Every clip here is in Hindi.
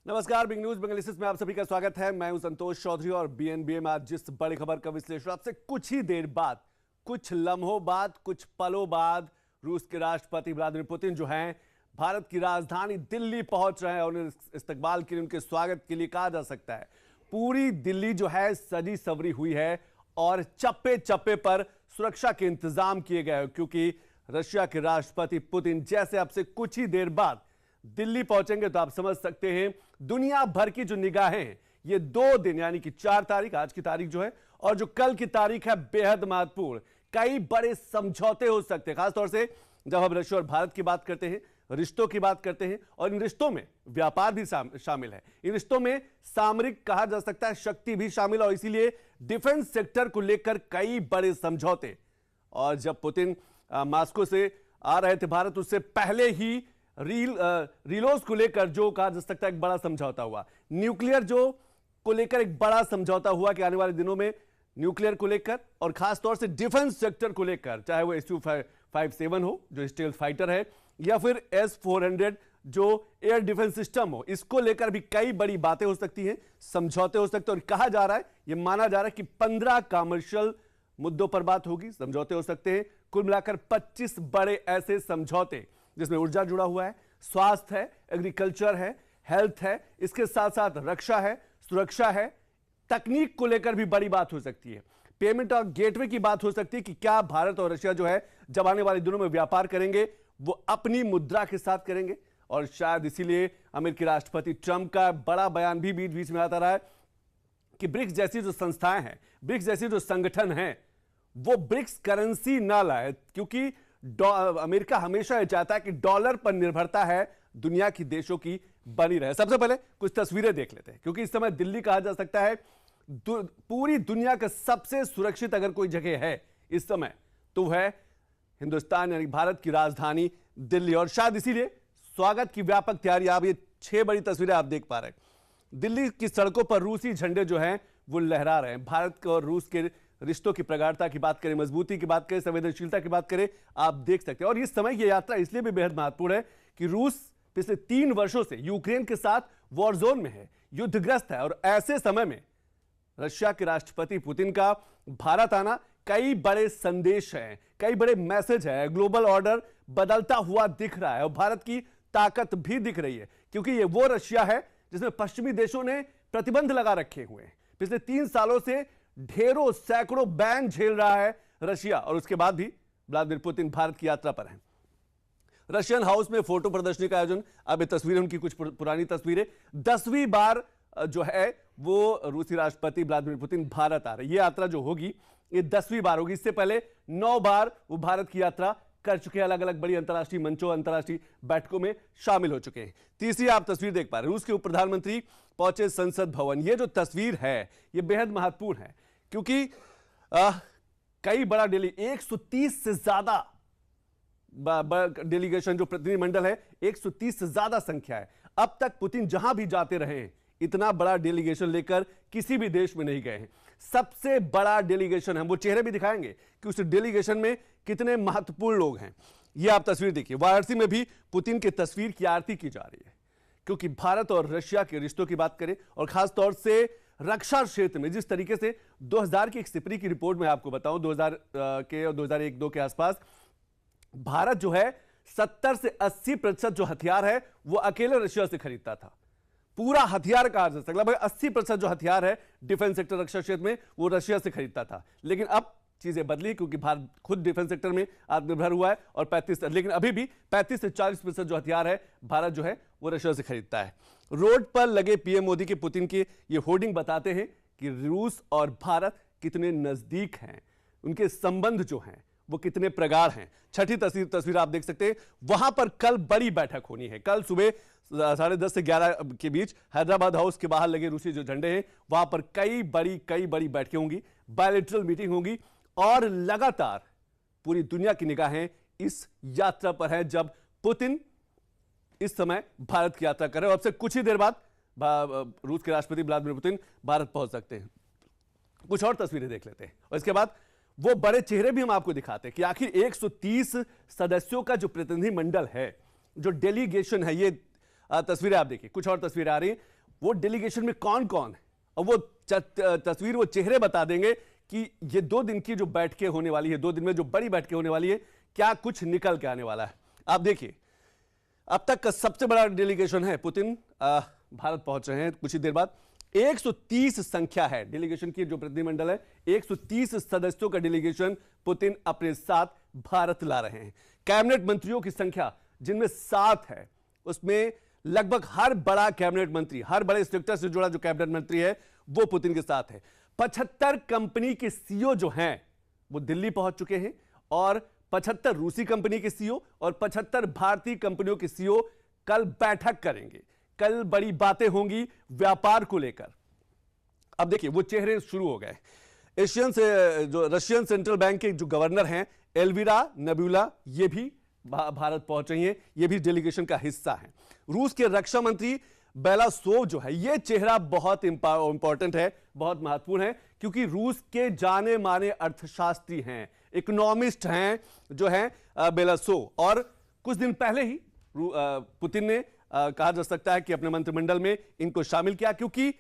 नमस्कार, बिग न्यूज बेंगलिसिस में आप सभी का स्वागत है। मैं हूं संतोष चौधरी और बीएनबी में आज जिस बड़ी खबर का विश्लेषण आपसे कुछ ही देर बाद, कुछ लम्हों बाद, कुछ पलों बाद रूस के राष्ट्रपति व्लादिमीर पुतिन जो हैं भारत की राजधानी दिल्ली पहुंच रहे हैं और उन्हें इस्तकबाल के लिए, उनके स्वागत के लिए कहा जा सकता है पूरी दिल्ली जो है सजी सवरी हुई है और चप्पे चप्पे पर सुरक्षा के इंतजाम किए गए हैं, क्योंकि रशिया के राष्ट्रपति पुतिन जैसे अब से कुछ ही देर बाद दिल्ली पहुंचेंगे तो आप समझ सकते हैं दुनिया भर की जो निगाहें हैं ये 2 दिन यानी कि 4 तारीख, आज की तारीख जो है, और जो कल की तारीख है बेहद महत्वपूर्ण। कई बड़े समझौते हो सकते हैं, खासतौर से जब हम रशिया और भारत की बात करते हैं, रिश्तों की बात करते हैं, और इन रिश्तों में व्यापार भी शामिल है। इन रिश्तों में सामरिक कहा जा सकता है शक्ति भी शामिल है और इसीलिए डिफेंस सेक्टर को लेकर कई बड़े समझौते। और जब पुतिन मॉस्को से आ रहे थे भारत, उससे पहले ही रीलोस को लेकर जो कहा जा सकता है एक बड़ा समझौता हुआ। न्यूक्लियर जो को लेकर एक बड़ा समझौता हुआ कि आने वाले दिनों में न्यूक्लियर को लेकर और खास तौर से डिफेंस सेक्टर को लेकर, चाहे वो SU-57 हो जो स्टील्थ फाइटर है, या फिर S-400 जो एयर डिफेंस सिस्टम हो, इसको लेकर भी कई बड़ी बातें हो सकती हैं, समझौते हो सकते हैं। और कहा जा रहा है, यह माना जा रहा है कि 15 कमर्शियल मुद्दों पर बात होगी, समझौते हो सकते हैं। कुल मिलाकर 25 बड़े ऐसे समझौते जिसमें ऊर्जा जुड़ा हुआ है, स्वास्थ्य है, एग्रीकल्चर है, हेल्थ है, इसके साथ साथ रक्षा है, सुरक्षा है, तकनीक को लेकर भी बड़ी बात हो सकती है। पेमेंट और गेटवे की बात हो सकती है कि क्या भारत और रशिया जो है जब आने वाले दिनों में व्यापार करेंगे वो अपनी मुद्रा के साथ करेंगे। और शायद इसीलिए अमेरिकी राष्ट्रपति ट्रंप का बड़ा बयान भी बीच बीच में आता रहा है कि ब्रिक्स जैसी जो संस्थाएं हैं, ब्रिक्स जैसी जो संगठन हैं, वो ब्रिक्स करेंसी ना लाए, क्योंकि अमेरिका हमेशा यह चाहता है कि डॉलर पर निर्भरता है दुनिया की देशों की बनी रहे। सबसे पहले कुछ तस्वीरें देख लेते हैं, क्योंकि इस समय दिल्ली कहा जा सकता है पूरी दुनिया का सबसे सुरक्षित अगर कोई जगह है इस समय तो है हिंदुस्तान यानी भारत की राजधानी दिल्ली। और शायद इसीलिए स्वागत की व्यापक तैयारी, आप ये 6 बड़ी तस्वीरें आप देख पा रहे हैं। दिल्ली की सड़कों पर रूसी झंडे जो हैं वो लहरा रहे हैं। भारत और रूस के रिश्तों की प्रगाढ़ता की बात करें, मजबूती की बात करें, संवेदनशीलता की बात करें, आप देख सकते हैं। और इस समय यह यात्रा इसलिए भी बेहद महत्वपूर्ण है कि रूस पिछले 3 वर्षों से यूक्रेन के साथ वॉर जोन में है, युद्धग्रस्त है, और ऐसे समय में रशिया के राष्ट्रपति पुतिन का भारत आना कई बड़े संदेश हैं, कई बड़े मैसेज है। ग्लोबल ऑर्डर बदलता हुआ दिख रहा है और भारत की ताकत भी दिख रही है, क्योंकि ये वो रशिया है जिसमें पश्चिमी देशों ने प्रतिबंध लगा रखे हुए हैं। पिछले 3 सालों से ढेरों सैकड़ों बैन झेल रहा है रशिया, और उसके बाद भी व्लादिमीर पुतिन भारत की यात्रा पर हैं। रशियन हाउस में फोटो प्रदर्शनी का आयोजन, अब ये तस्वीरें उनकी कुछ पुरानी तस्वीरें, 10वीं बार जो है वो रूसी राष्ट्रपति व्लादिमीर पुतिन भारत आ रहे हैं। ये यात्रा जो होगी ये 10वीं बार होगी। इससे पहले 9 बार वो भारत की यात्रा कर चुके हैं, अलग अलग बड़ी अंतर्राष्ट्रीय मंचों, अंतर्राष्ट्रीय बैठकों में शामिल हो चुके हैं। तीसरी आप तस्वीर देख पा रहे हैं, रूस के उप प्रधानमंत्री पहुंचे संसद भवन। ये जो तस्वीर है ये बेहद महत्वपूर्ण है, क्योंकि कई बड़ा 130 से ज्यादा डेलीगेशन, जो प्रतिनिधिमंडल है 130 से ज्यादा संख्या है। अब तक पुतिन जहां भी जाते रहे हैं इतना बड़ा डेलीगेशन लेकर किसी भी देश में नहीं गए हैं। सबसे बड़ा डेलीगेशन है, वो चेहरे भी दिखाएंगे कि उस डेलीगेशन में कितने महत्वपूर्ण लोग हैं। ये आप तस्वीर देखिए, वाराणसी में भी पुतिन की तस्वीर की आरती की जा रही है, क्योंकि भारत और रशिया के रिश्तों की बात करें और खास तौर से रक्षा क्षेत्र में जिस तरीके से 2000 की एक सिपरी की रिपोर्ट में आपको बताऊं, 2000 के और 2001-2 के आसपास भारत जो है 70 से 80% जो हथियार है वो अकेले रशिया से खरीदता था। पूरा हथियार कहा जा सकता है, लगभग 80% जो हथियार है डिफेंस सेक्टर, रक्षा क्षेत्र में, वो रशिया से खरीदता था। लेकिन अब चीजें बदली, क्योंकि भारत खुद डिफेंस सेक्टर में आत्मनिर्भर हुआ है और 35, लेकिन अभी भी 35 से 40% जो हथियार है भारत जो है वो रशिया से खरीदता है। रोड पर लगे पीएम मोदी के पुतिन के ये होर्डिंग बताते हैं कि रूस और भारत कितने नजदीक हैं, उनके संबंध जो हैं वो कितने प्रगाढ़ हैं। छठी तस्वीर आप देख सकते हैं, वहां पर कल बड़ी बैठक होनी है। कल सुबह 10:30 से 11 के बीच हैदराबाद हाउस के बाहर लगे रूसी जो झंडे हैं वहां पर कई बड़ी बैठकें होंगी, बायलैटरल मीटिंग होगी, और लगातार पूरी दुनिया की निगाहें इस यात्रा पर है जब पुतिन इस समय भारत की यात्रा कर रहे हैं। अब से कुछ ही देर बाद रूस के राष्ट्रपति व्लादिमीर पुतिन भारत पहुंच सकते हैं। कुछ और तस्वीरें देख लेते हैं और इसके बाद वो बड़े चेहरे भी हम आपको दिखाते हैं कि आखिर 130 सदस्यों का जो प्रतिनिधिमंडल है, जो डेलीगेशन है, ये तस्वीरें आप देखिए, कुछ और तस्वीरें आ रही हैं। वो डेलीगेशन में कौन कौन है, और वो तस्वीर, वो चेहरे बता देंगे कि ये 2 दिन की जो बैठकें होने वाली है, 2 दिन में जो बड़ी बैठकें होने वाली है, क्या कुछ निकल के आने वाला है। आप देखिए, अब तक का सबसे बड़ा डेलीगेशन है, पुतिन भारत पहुंच रहे हैं कुछ ही देर बाद। 130 संख्या है डेलीगेशन की, जो प्रतिनिधिमंडल है 130 सदस्यों का डेलीगेशन पुतिन अपने साथ भारत ला रहे हैं। कैबिनेट मंत्रियों की संख्या जिनमें 7 है, उसमें लगभग हर बड़ा कैबिनेट मंत्री, हर बड़े सेक्टर से जुड़ा जो कैबिनेट मंत्री है वो पुतिन के साथ है। 75 कंपनी के सीईओ जो हैं वो दिल्ली पहुंच चुके हैं, और 75 रूसी कंपनी के सीईओ और 75 भारतीय कंपनियों के सीईओ कल बैठक करेंगे। कल बड़ी बातें होंगी व्यापार को लेकर। अब देखिए, वो चेहरे शुरू हो गए। एशियन से जो रशियन सेंट्रल बैंक के जो गवर्नर हैं एल्विरा नेबुला, ये भी भारत पहुंच रही हैं, ये भी डेलीगेशन का हिस्सा हैं। रूस के रक्षा मंत्री बेलासोव जो है, ये चेहरा बहुत इंपॉर्टेंट है, बहुत महत्वपूर्ण है, क्योंकि रूस के जाने माने अर्थशास्त्री हैं, इकोनॉमिस्ट हैं जो हैं बेलासोव। और कुछ दिन पहले ही पुतिन ने कहा जा सकता है कि अपने मंत्रिमंडल में इनको शामिल किया, क्योंकि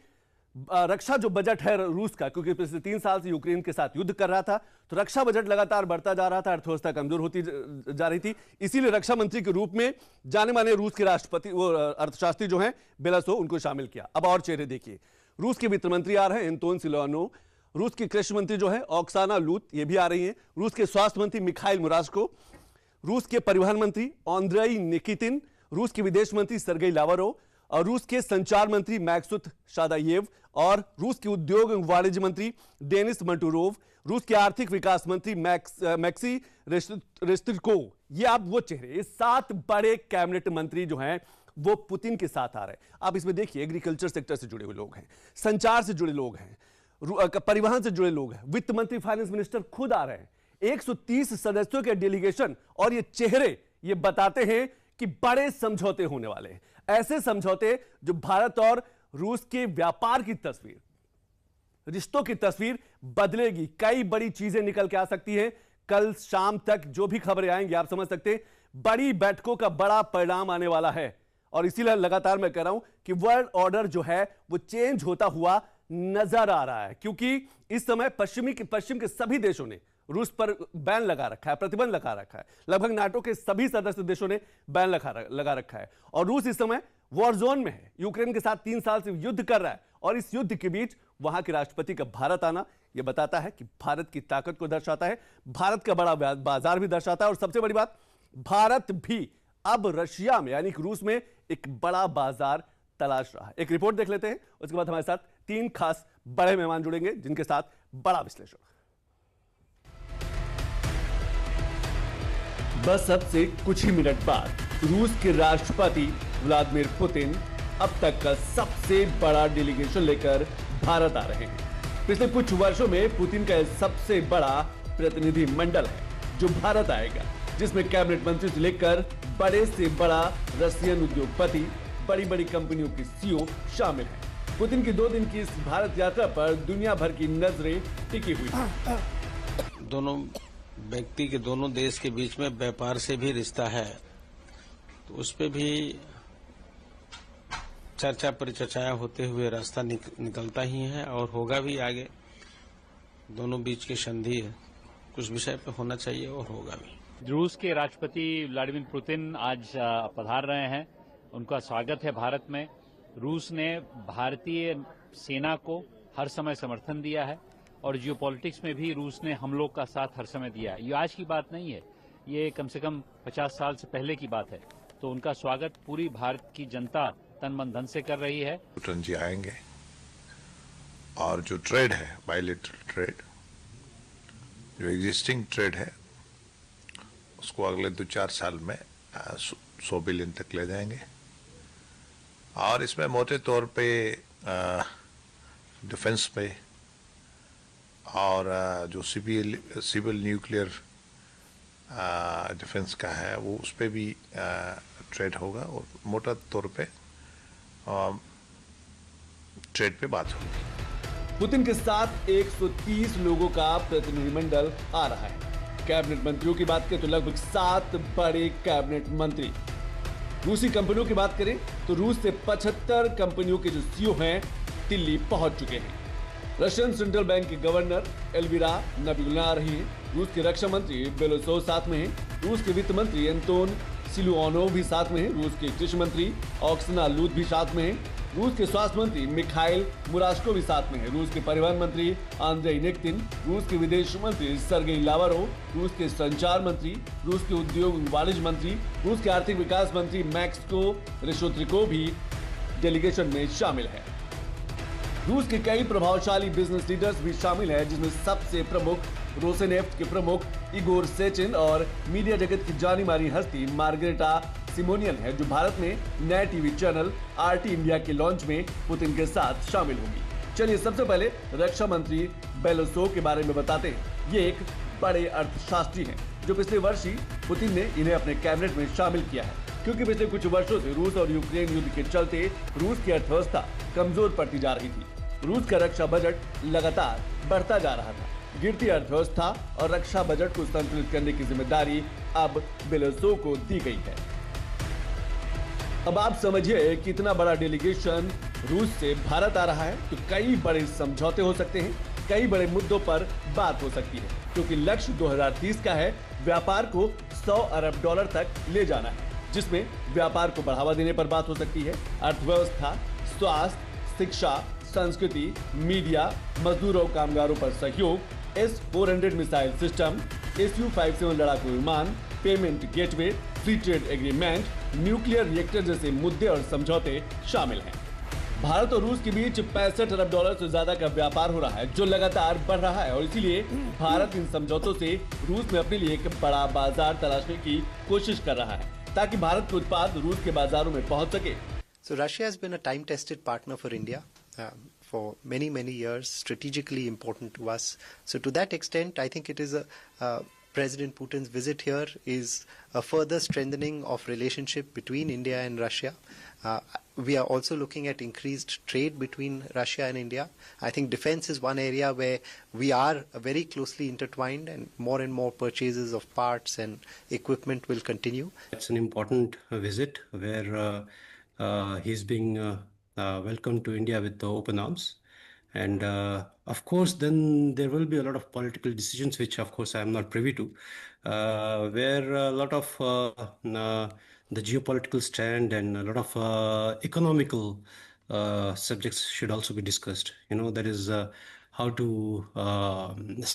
रक्षा जो बजट है रूस का, क्योंकि पिछले 3 साल से यूक्रेन के साथ युद्ध कर रहा था, तो रक्षा बजट लगातार बढ़ता जा रहा था, अर्थव्यवस्था कमजोर होती जा रही थी। इसीलिए रक्षा मंत्री के रूप में जाने माने रूस के राष्ट्रपति, वो अर्थशास्त्री जो हैं बेलासोव, उनको शामिल किया। अब और चेहरे देखिए, रूस के वित्त मंत्री आ रहे हैं एंटोन सिलोनो, रूस के कृषि मंत्री जो है ऑक्साना लूत, ये भी आ रही हैं, रूस के स्वास्थ्य मंत्री मिखाइल मुराशको, रूस के परिवहन मंत्री आंद्रेई निकितिन, रूस के विदेश मंत्री सर्गेई लावरोव, और रूस के संचार मंत्री मैक्सुत शादायेव, और रूस के उद्योग एवं वाणिज्य मंत्री डेनिस मंटूरोव, रूस के आर्थिक विकास मंत्री मैक्सी रेस्त्रिकोव। ये आप वो चेहरे, ये 7 बड़े कैबिनेट मंत्री जो हैं वो पुतिन के साथ आ रहे हैं। आप इसमें देखिए, एग्रीकल्चर सेक्टर से जुड़े हुए लोग हैं, संचार से जुड़े लोग हैं, परिवहन से जुड़े लोग हैं, वित्त मंत्री फाइनेंस मिनिस्टर खुद आ रहे हैं। 130 सदस्यों के डेलीगेशन, और ये चेहरे ये बताते हैं कि बड़े समझौते होने वाले हैं, ऐसे समझौते जो भारत और रूस के व्यापार की तस्वीर, रिश्तों की तस्वीर बदलेगी। कई बड़ी चीजें निकल के आ सकती हैं। कल शाम तक जो भी खबरें आएंगी, आप समझ सकते हैं बड़ी बैठकों का बड़ा परिणाम आने वाला है। और इसीलिए लगातार मैं कह रहा हूं कि वर्ल्ड ऑर्डर जो है वो चेंज होता हुआ नजर आ रहा है, क्योंकि इस समय पश्चिम के सभी देशों ने रूस पर बैन लगा रखा है, प्रतिबंध लगा रखा है। लगभग नाटो के सभी सदस्य देशों ने बैन लगा रखा है, और रूस इस समय वॉर जोन में है, यूक्रेन के साथ 3 साल से युद्ध कर रहा है। और इस युद्ध के बीच वहां के राष्ट्रपति का भारत आना, यह बताता है कि भारत की ताकत को दर्शाता है, भारत का बड़ा बाजार भी दर्शाता है, और सबसे बड़ी बात, भारत भी अब रशिया में यानी कि रूस में एक बड़ा बाजार तलाश रहा है। एक रिपोर्ट देख लेते हैं, उसके बाद हमारे साथ 3 खास बड़े मेहमान जुड़ेंगे जिनके साथ बड़ा विश्लेषण। बस अब से कुछ ही मिनट बाद रूस के राष्ट्रपति व्लादिमीर पुतिन अब तक का सबसे बड़ा डेलीगेशन लेकर भारत आ रहे हैं। पिछले कुछ वर्षों में पुतिन का सबसे बड़ा प्रतिनिधि मंडल है जो भारत आएगा, जिसमें कैबिनेट मंत्री से लेकर बड़े से बड़ा रशियन उद्योगपति, बड़ी बड़ी कंपनियों के सीईओ शामिल हैं। पुतिन की 2 दिन की इस भारत यात्रा पर दुनिया भर की नजरें टिकी हुई हैं। दोनों व्यक्ति के, दोनों देश के बीच में व्यापार से भी रिश्ता है, तो उस पे भी चर्चा परिचर्चाएं होते हुए रास्ता निकलता ही है और होगा भी आगे। दोनों बीच की संधि है, कुछ विषय पे होना चाहिए और होगा भी। रूस के राष्ट्रपति व्लादिमीर पुतिन आज पधार रहे हैं, उनका स्वागत है भारत में। रूस ने भारतीय सेना को हर समय समर्थन दिया है, और जियोपॉलिटिक्स में भी रूस ने हम लोग का साथ हर समय दिया है। ये आज की बात नहीं है, ये कम से कम 50 साल से पहले की बात है। तो उनका स्वागत पूरी भारत की जनता तन मन धन से कर रही है। पुतिन जी आएंगे और जो ट्रेड है, बायलैटरल ट्रेड, जो एग्जिस्टिंग ट्रेड है, उसको अगले 2-4 साल में 100 बिलियन तक ले जाएंगे। और इसमें मोटे तौर पे डिफेंस पे और जो सिविल न्यूक्लियर डिफेंस का है वो उस पे भी ट्रेड होगा, और मोटा तौर पे ट्रेड पे बात होगी। पुतिन के साथ 130 लोगों का प्रतिनिधिमंडल आ रहा है। कैबिनेट मंत्रियों की बात करें तो लगभग 7 बड़े कैबिनेट मंत्री, रूसी कंपनियों की बात करें तो रूस से 75 कंपनियों के जो सीईओ हैं दिल्ली पहुंच चुके हैं। रशियन सेंट्रल बैंक के गवर्नर एल्विरा नबिउल्ला आ रही हैं। रूस के रक्षा मंत्री बेलोसोव साथ में हैं। रूस के वित्त मंत्री एंटोन सिलुओनोव भी साथ में हैं। रूस के कृषि मंत्री ऑक्सना लूत भी साथ में हैं। रूस के स्वास्थ्य मंत्री मिखाइल मुराशको भी साथ में हैं। रूस के परिवहन मंत्री आंद्रेई निकितिन, रूस के विदेश मंत्री सर्गेई लावरोव, रूस के संचार मंत्री, रूस के उद्योग वाणिज्य मंत्री, रूस के आर्थिक विकास मंत्री मैक्सिको रेशोत्रिको भी डेलीगेशन में शामिल है। रूस के कई प्रभावशाली बिजनेस लीडर्स भी शामिल हैं, जिसमें सबसे प्रमुख रोसेनेफ्ट के प्रमुख इगोर सेचिन और मीडिया जगत की जानी मानी हस्ती मार्गरेटा सिमोनियन है, जो भारत में नए टीवी चैनल आरटी इंडिया के लॉन्च में पुतिन के साथ शामिल होंगी। चलिए सबसे पहले रक्षा मंत्री बेलोसोव के बारे में बताते हैं। ये एक बड़े अर्थशास्त्री हैं, जो पिछले वर्ष ही पुतिन ने इन्हें अपने कैबिनेट में शामिल किया है, क्योंकि पिछले कुछ वर्षों से रूस और यूक्रेन युद्ध के चलते रूस की अर्थव्यवस्था कमजोर पड़ती जा रही थी। रूस का रक्षा बजट लगातार बढ़ता जा रहा था। गिरती अर्थव्यवस्था और रक्षा बजट को संतुलित करने की जिम्मेदारी अब बेलोसोव को दी गई है। अब आप समझिए कि इतना बड़ा डेलीगेशन रूस से भारत आ रहा है तो कई बड़े समझौते हो सकते हैं, कई बड़े मुद्दों पर बात हो सकती है, क्योंकि लक्ष्य 2030 का है व्यापार को 100 अरब डॉलर तक ले जाना है, जिसमें व्यापार को बढ़ावा देने पर बात हो सकती है। अर्थव्यवस्था, स्वास्थ्य, शिक्षा, संस्कृति, मीडिया, मजदूरों और कामगारों पर सहयोग, S-400 मिसाइल सिस्टम, Su-57 लड़ाकू विमान, payment gateway, free trade agreement, nuclear reactor जैसे मुद्दे और समझौते शामिल हैं। भारत और रूस के बीच 65 अरब डॉलर से ज्यादा का व्यापार हो रहा है, जो लगातार बढ़ रहा है, और इसीलिए भारत इन समझौतों से रूस में अपने लिए एक बड़ा बाजार तलाशने की कोशिश कर रहा है, ताकि भारत के उत्पाद रूस के बाजारों में पहुंच सके। So Russia has been a time-tested partner for India for many, many years, strategically important to us. So to that extent, I think it is President Putin's visit here is a further strengthening of relationship between India and Russia. We are also looking at increased trade between Russia and India. I think defense is one area where we are very closely intertwined, and more purchases of parts and equipment will continue. It's an important visit where he's being welcomed to India with open arms. And of course, then there will be a lot of political decisions, which of course I am not privy to, where a lot of the geopolitical stand and a lot of economical subjects should also be discussed. That is how to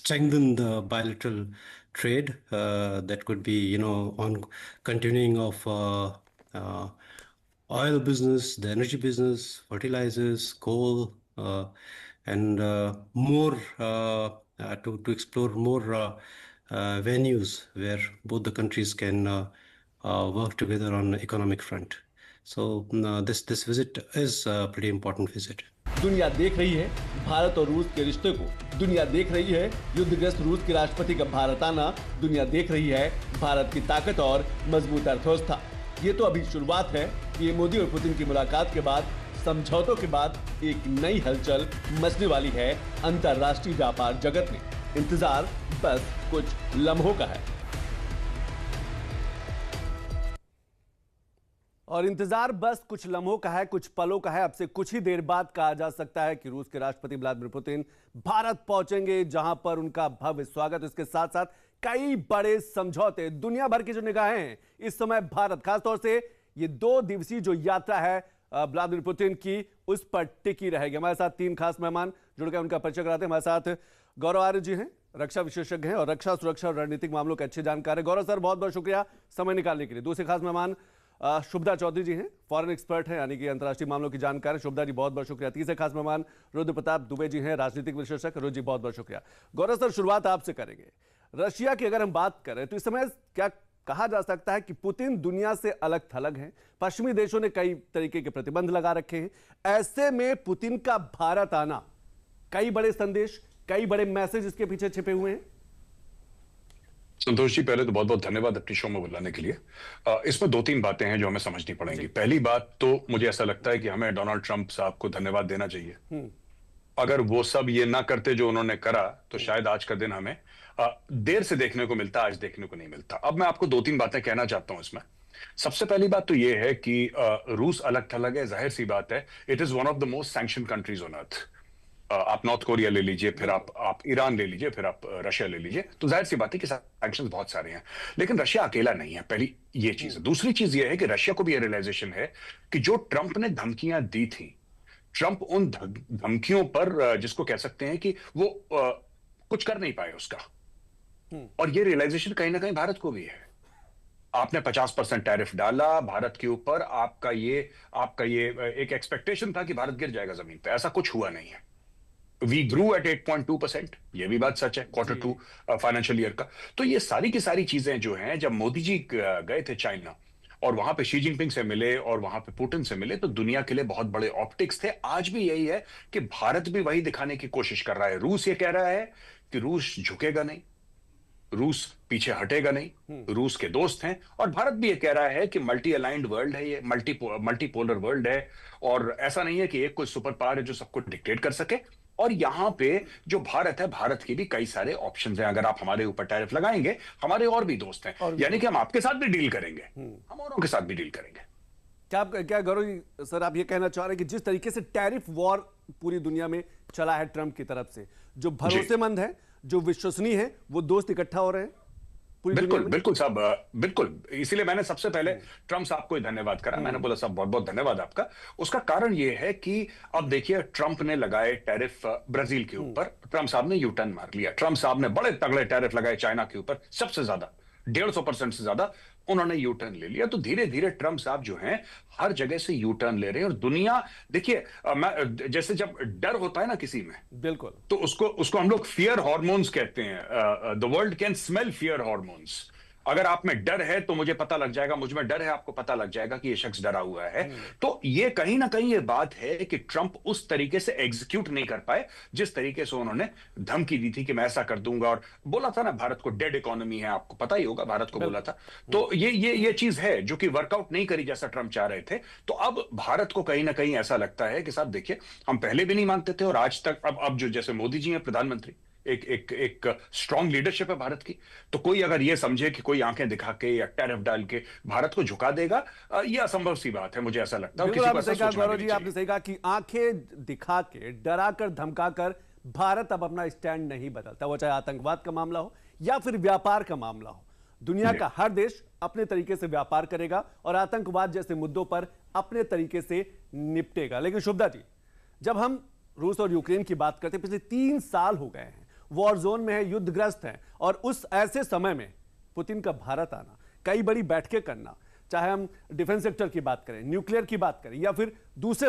strengthen the bilateral trade. That could be, on continuing of oil business, the energy business, fertilizers, coal, and more to explore more venues where both the countries can work together on the economic front. So this visit is a pretty important visit. दुनिया देख रही है भारत और रूस के रिश्ते को, दुनिया देख रही है युद्धग्रस्त रूस के राष्ट्रपति का भारत आना, दुनिया देख रही है भारत की ताकत और मजबूत अर्थव्यवस्था। ये तो अभी शुरुआत है। ये मोदी और पुतिन की मुलाकात के बाद, समझौतों के बाद एक नई हलचल मचने वाली है अंतरराष्ट्रीय व्यापार जगत में। इंतजार बस कुछ लम्हों का है। और इंतजार बस कुछ लम्हों का है, कुछ पलों का है। अब से कुछ ही देर बाद कहा जा सकता है कि रूस के राष्ट्रपति व्लादिमीर पुतिन भारत पहुंचेंगे, जहां पर उनका भव्य स्वागत, इसके साथ साथ कई बड़े समझौते, दुनिया भर की जो निगाहें हैं इस समय भारत, खासतौर से ये 2 दिवसीय जो यात्रा है व्लादिमीर पुतिन की, उस पर टिकी रहेगी। हमारे साथ 3 खास मेहमान जुड़ गए, उनका परिचय कराते हैं। हमारे साथ गौरव आर्य जी हैं, रक्षा विशेषज्ञ हैं और रक्षा, सुरक्षा और रणनीतिक मामलों के अच्छे जानकार हैं। गौरव सर, बहुत बहुत शुक्रिया समय निकालने के लिए। दूसरे खास मेहमान शुभदा चौधरी जी हैं, फॉरेन एक्सपर्ट हैं, यानी कि अंतर्राष्ट्रीय मामलों की जानकार है। शुभदा जी बहुत बहुत शुक्रिया। तीसरे खास मेहमान रुद्र प्रताप दुबे जी हैं, राजनीतिक विशेषज्ञ। रुद्र जी बहुत बहुत शुक्रिया। गौरव सर, शुरुआत आपसे करेंगे। रशिया की अगर हम बात करें तो इस समय क्या कहा जा सकता है कि पुतिन दुनिया से अलग थलग हैं? पश्चिमी देशों ने कई तरीके के प्रतिबंध लगा रखे हैं। ऐसे में पुतिन का भारत आना, कई बड़े संदेश, कई बड़े मैसेज इसके पीछे छिपे हुए हैं। संतोष जी, पहले तो बहुत बहुत धन्यवाद अपनी शो में बुलाने के लिए। इसमें 2-3 बातें हैं जो हमें समझनी पड़ेंगी। पहली बात तो मुझे ऐसा लगता है कि हमें डोनाल्ड ट्रंप साहब को धन्यवाद देना चाहिए। अगर वो सब ये ना करते जो उन्होंने करा, तो शायद आज का दिन हमें देर से देखने को मिलता, आज देखने को नहीं मिलता। अब मैं आपको 2-3 बातें कहना चाहता हूं इसमें। सबसे पहली बात तो ये है कि रूस अलग थलग है, जाहिर सी बात है। It is one of the most sanction countries on earth. आप नॉर्थ कोरिया ले लीजिए, फिर आप ईरान ले लीजिए, फिर आप रशिया ले लीजिए, तो जाहिर सी बात है कि सैंक्शंस बहुत सारे हैं। लेकिन रशिया अकेला नहीं है, पहली ये चीज है। दूसरी चीज ये है कि रशिया को भी ये रियलाइजेशन है कि जो ट्रंप ने धमकियां दी थी, ट्रंप उन धमकियों पर जिसको कह सकते हैं कि वो कुछ कर नहीं पाए उसका, और ये रियलाइजेशन कहीं ना कहीं भारत को भी है। आपने 50% टैरिफ डाला भारत के ऊपर, आपका ये एक एक्सपेक्टेशन था कि भारत गिर जाएगा जमीन पे, ऐसा कुछ हुआ नहीं है। वी ग्रू एट 8.2%, ये भी बात सच है, Q2 फाइनेंशियल ईयर का। तो ये सारी की सारी चीजें जो हैं, जब मोदी जी गए थे चाइना और वहां पे शी जिनपिंग से मिले और वहां पे पुतिन से मिले, तो दुनिया के लिए बहुत बड़े ऑप्टिक्स थे। आज भी यही है कि भारत भी वही दिखाने की कोशिश कर रहा है। रूस ये कह रहा है कि रूस झुकेगा नहीं, रूस पीछे हटेगा नहीं, रूस के दोस्त हैं। और भारत भी ये कह रहा है कि मल्टी अलाइंड वर्ल्ड है, ये मल्टीपोलर वर्ल्ड है, और ऐसा नहीं है कि एक कोई सुपर पावर है जो सबको डिक्टेट कर सके। और यहां पे जो भारत है, भारत के भी कई सारे ऑप्शंस हैं। अगर आप हमारे ऊपर टैरिफ लगाएंगे, हमारे और भी दोस्त हैं, यानी कि हम आपके साथ भी डील करेंगे, हम औरों के साथ भी डील करेंगे। क्या गौरव जी, सर आप ये कहना चाह रहे हैं कि जिस तरीके से टैरिफ वॉर पूरी दुनिया में चला है ट्रंप की तरफ से, जो भरोसेमंद है, जो विश्वसनीय है, वो दोस्त इकट्ठा हो रहे हैं? बिल्कुल साहब, बिल्कुल। इसीलिए मैंने सबसे पहले ट्रंप साहब को ही धन्यवाद करा। मैंने बोला साहब बहुत बहुत धन्यवाद आपका। उसका कारण ये है कि अब देखिए, ट्रंप ने लगाए टैरिफ ब्राजील के ऊपर, ट्रंप साहब ने यू टर्न मार लिया। ट्रंप साहब ने बड़े तगड़े टैरिफ लगाए चाइना के ऊपर, सबसे ज्यादा 150% से ज्यादा उन्होंने यू टर्न ले लिया। तो धीरे धीरे ट्रंप साहब जो हैं हर जगह से यू टर्न ले रहे हैं। और दुनिया देखिए, जैसे जब डर होता है ना किसी में, बिल्कुल, तो उसको हम लोग फियर हार्मोन्स कहते हैं। The world can smell fear hormones. अगर आप में डर है तो मुझे पता लग जाएगा, मुझ में डर है आपको पता लग जाएगा कि ये शख्स डरा हुआ है। तो ये कहीं ना कहीं ये बात है कि ट्रंप उस तरीके से एग्जीक्यूट नहीं कर पाए जिस तरीके से उन्होंने धमकी दी थी कि मैं ऐसा कर दूंगा, और बोला था ना भारत को डेड इकोनॉमी है, आपको पता ही होगा, भारत को बोला था। तो ये चीज है जो कि वर्कआउट नहीं करी जैसा ट्रंप चाह रहे थे। तो अब भारत को कहीं ना कहीं ऐसा लगता है कि साहब देखिए, हम पहले भी नहीं मानते थे और आज तक, अब जो जैसे मोदी जी हैं प्रधानमंत्री, एक स्ट्रांग लीडरशिप है भारत की। तो कोई अगर ये समझे कि कोई आंखें दिखा के या टैरिफ डाल के भारत को झुका देगा, ये असंभव सी बात है, मुझे ऐसा लगता है। गौरव जी, आपने सही कहा कि आंखें दिखा के, डरा कर, धमका कर भारत अब अपना स्टैंड नहीं बदलता, वो चाहे आतंकवाद का मामला हो या फिर व्यापार का मामला हो। दुनिया का हर देश अपने तरीके से व्यापार करेगा और आतंकवाद जैसे मुद्दों पर अपने तरीके से निपटेगा। लेकिन शुभदा जी, जब हम रूस और यूक्रेन की बात करते हैं, पिछले 3 साल हो गए हैं, वॉर जोन में है, युद्धग्रस्त है, और उस ऐसे समय में पुतिन का भारत आना, कई बड़ी बैठकें करना, चाहे हम डिफेंस सेक्टर की बात करें, न्यूक्लियर की बात करें, या फिर दूसरे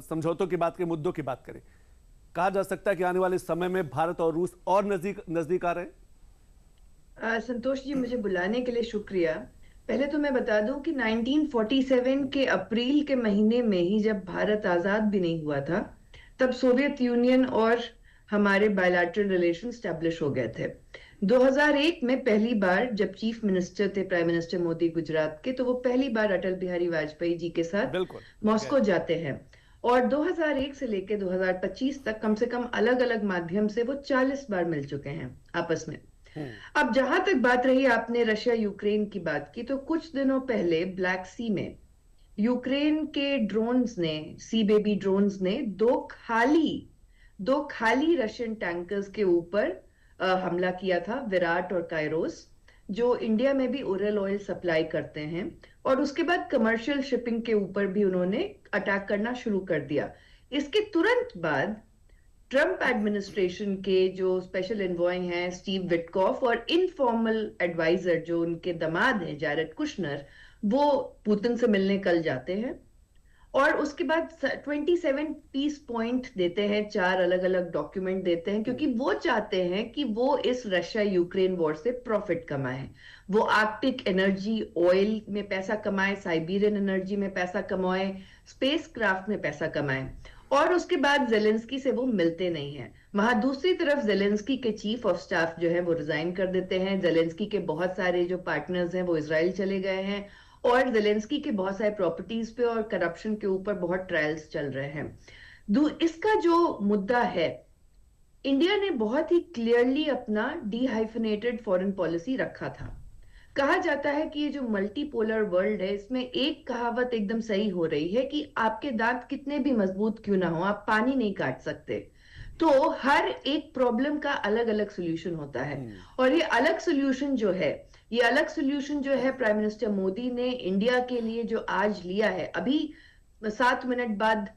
समझौतों की बात करें, मुद्दों की बात करें, कहा जा सकता है कि आने वाले समय में भारत और रूस और नजदीक आ रहे हैं? संतोष जी, मुझे बुलाने के लिए शुक्रिया। पहले तो मैं बता दूं कि 1947 के अप्रैल के महीने में ही, जब भारत आजाद भी नहीं हुआ था, तब सोवियत यूनियन और हमारे बायलैटरल रिलेशन स्टैब्लिश हो गए थे। 2001 में पहली बार जब चीफ मिनिस्टर थे प्राइम मिनिस्टर मोदी गुजरात के, तो वो पहली बार अटल बिहारी वाजपेयी जी के साथ मॉस्को जाते हैं। और 2001 से लेकर 2025 तक कम से कम अलग अलग माध्यम से वो 40 बार मिल चुके हैं आपस में। अब जहां तक बात रही, आपने रशिया यूक्रेन की बात की, तो कुछ दिनों पहले ब्लैक सी में यूक्रेन के ड्रोन्स ने, सी बेबी ड्रोन्स ने, दो खाली रशियन टैंकर्स के ऊपर हमला किया था, विराट और कायरोस, जो इंडिया में भी ओरल ऑयल सप्लाई करते हैं। और उसके बाद कमर्शियल शिपिंग के ऊपर भी उन्होंने अटैक करना शुरू कर दिया। इसके तुरंत बाद ट्रंप एडमिनिस्ट्रेशन के जो स्पेशल एनवॉय हैं स्टीव विटकॉफ, और इनफॉर्मल एडवाइजर जो उनके दामाद हैं जैरेड कुशनर, वो पुतिन से मिलने कल जाते हैं। और उसके बाद 27 पीस पॉइंट देते हैं, 4 अलग अलग डॉक्यूमेंट देते हैं, क्योंकि वो चाहते हैं कि वो इस रशिया यूक्रेन वॉर से प्रॉफिट कमाएं। वो आर्कटिक एनर्जी ऑयल में पैसा कमाएं, साइबेरियन एनर्जी में पैसा कमाएं, स्पेस क्राफ्ट में पैसा कमाएं। और उसके बाद जेलेंस्की से वो मिलते नहीं हैं। वहां दूसरी तरफ जेलेंस्की के चीफ ऑफ स्टाफ जो है वो रिजाइन कर देते हैं। जेलेंस्की के बहुत सारे जो पार्टनर्स हैं वो इजराइल चले गए हैं, और जेलेंस्की के बहुत सारे प्रॉपर्टीज पे और करप्शन के ऊपर बहुत ट्रायल्स चल रहे हैं। इसका जो मुद्दा है, इंडिया ने बहुत ही क्लियरली अपना डीहाइफनेटेड फॉरेन पॉलिसी रखा था। कहा जाता है कि ये जो मल्टीपोलर वर्ल्ड है, इसमें एक कहावत एकदम सही हो रही है कि आपके दांत कितने भी मजबूत क्यों ना हो, आप पानी नहीं काट सकते। तो हर एक प्रॉब्लम का अलग अलग सोल्यूशन होता है, और ये अलग सोल्यूशन जो है, प्राइम मिनिस्टर मोदी ने इंडिया के लिए जो आज लिया है, अभी 7 मिनट बाद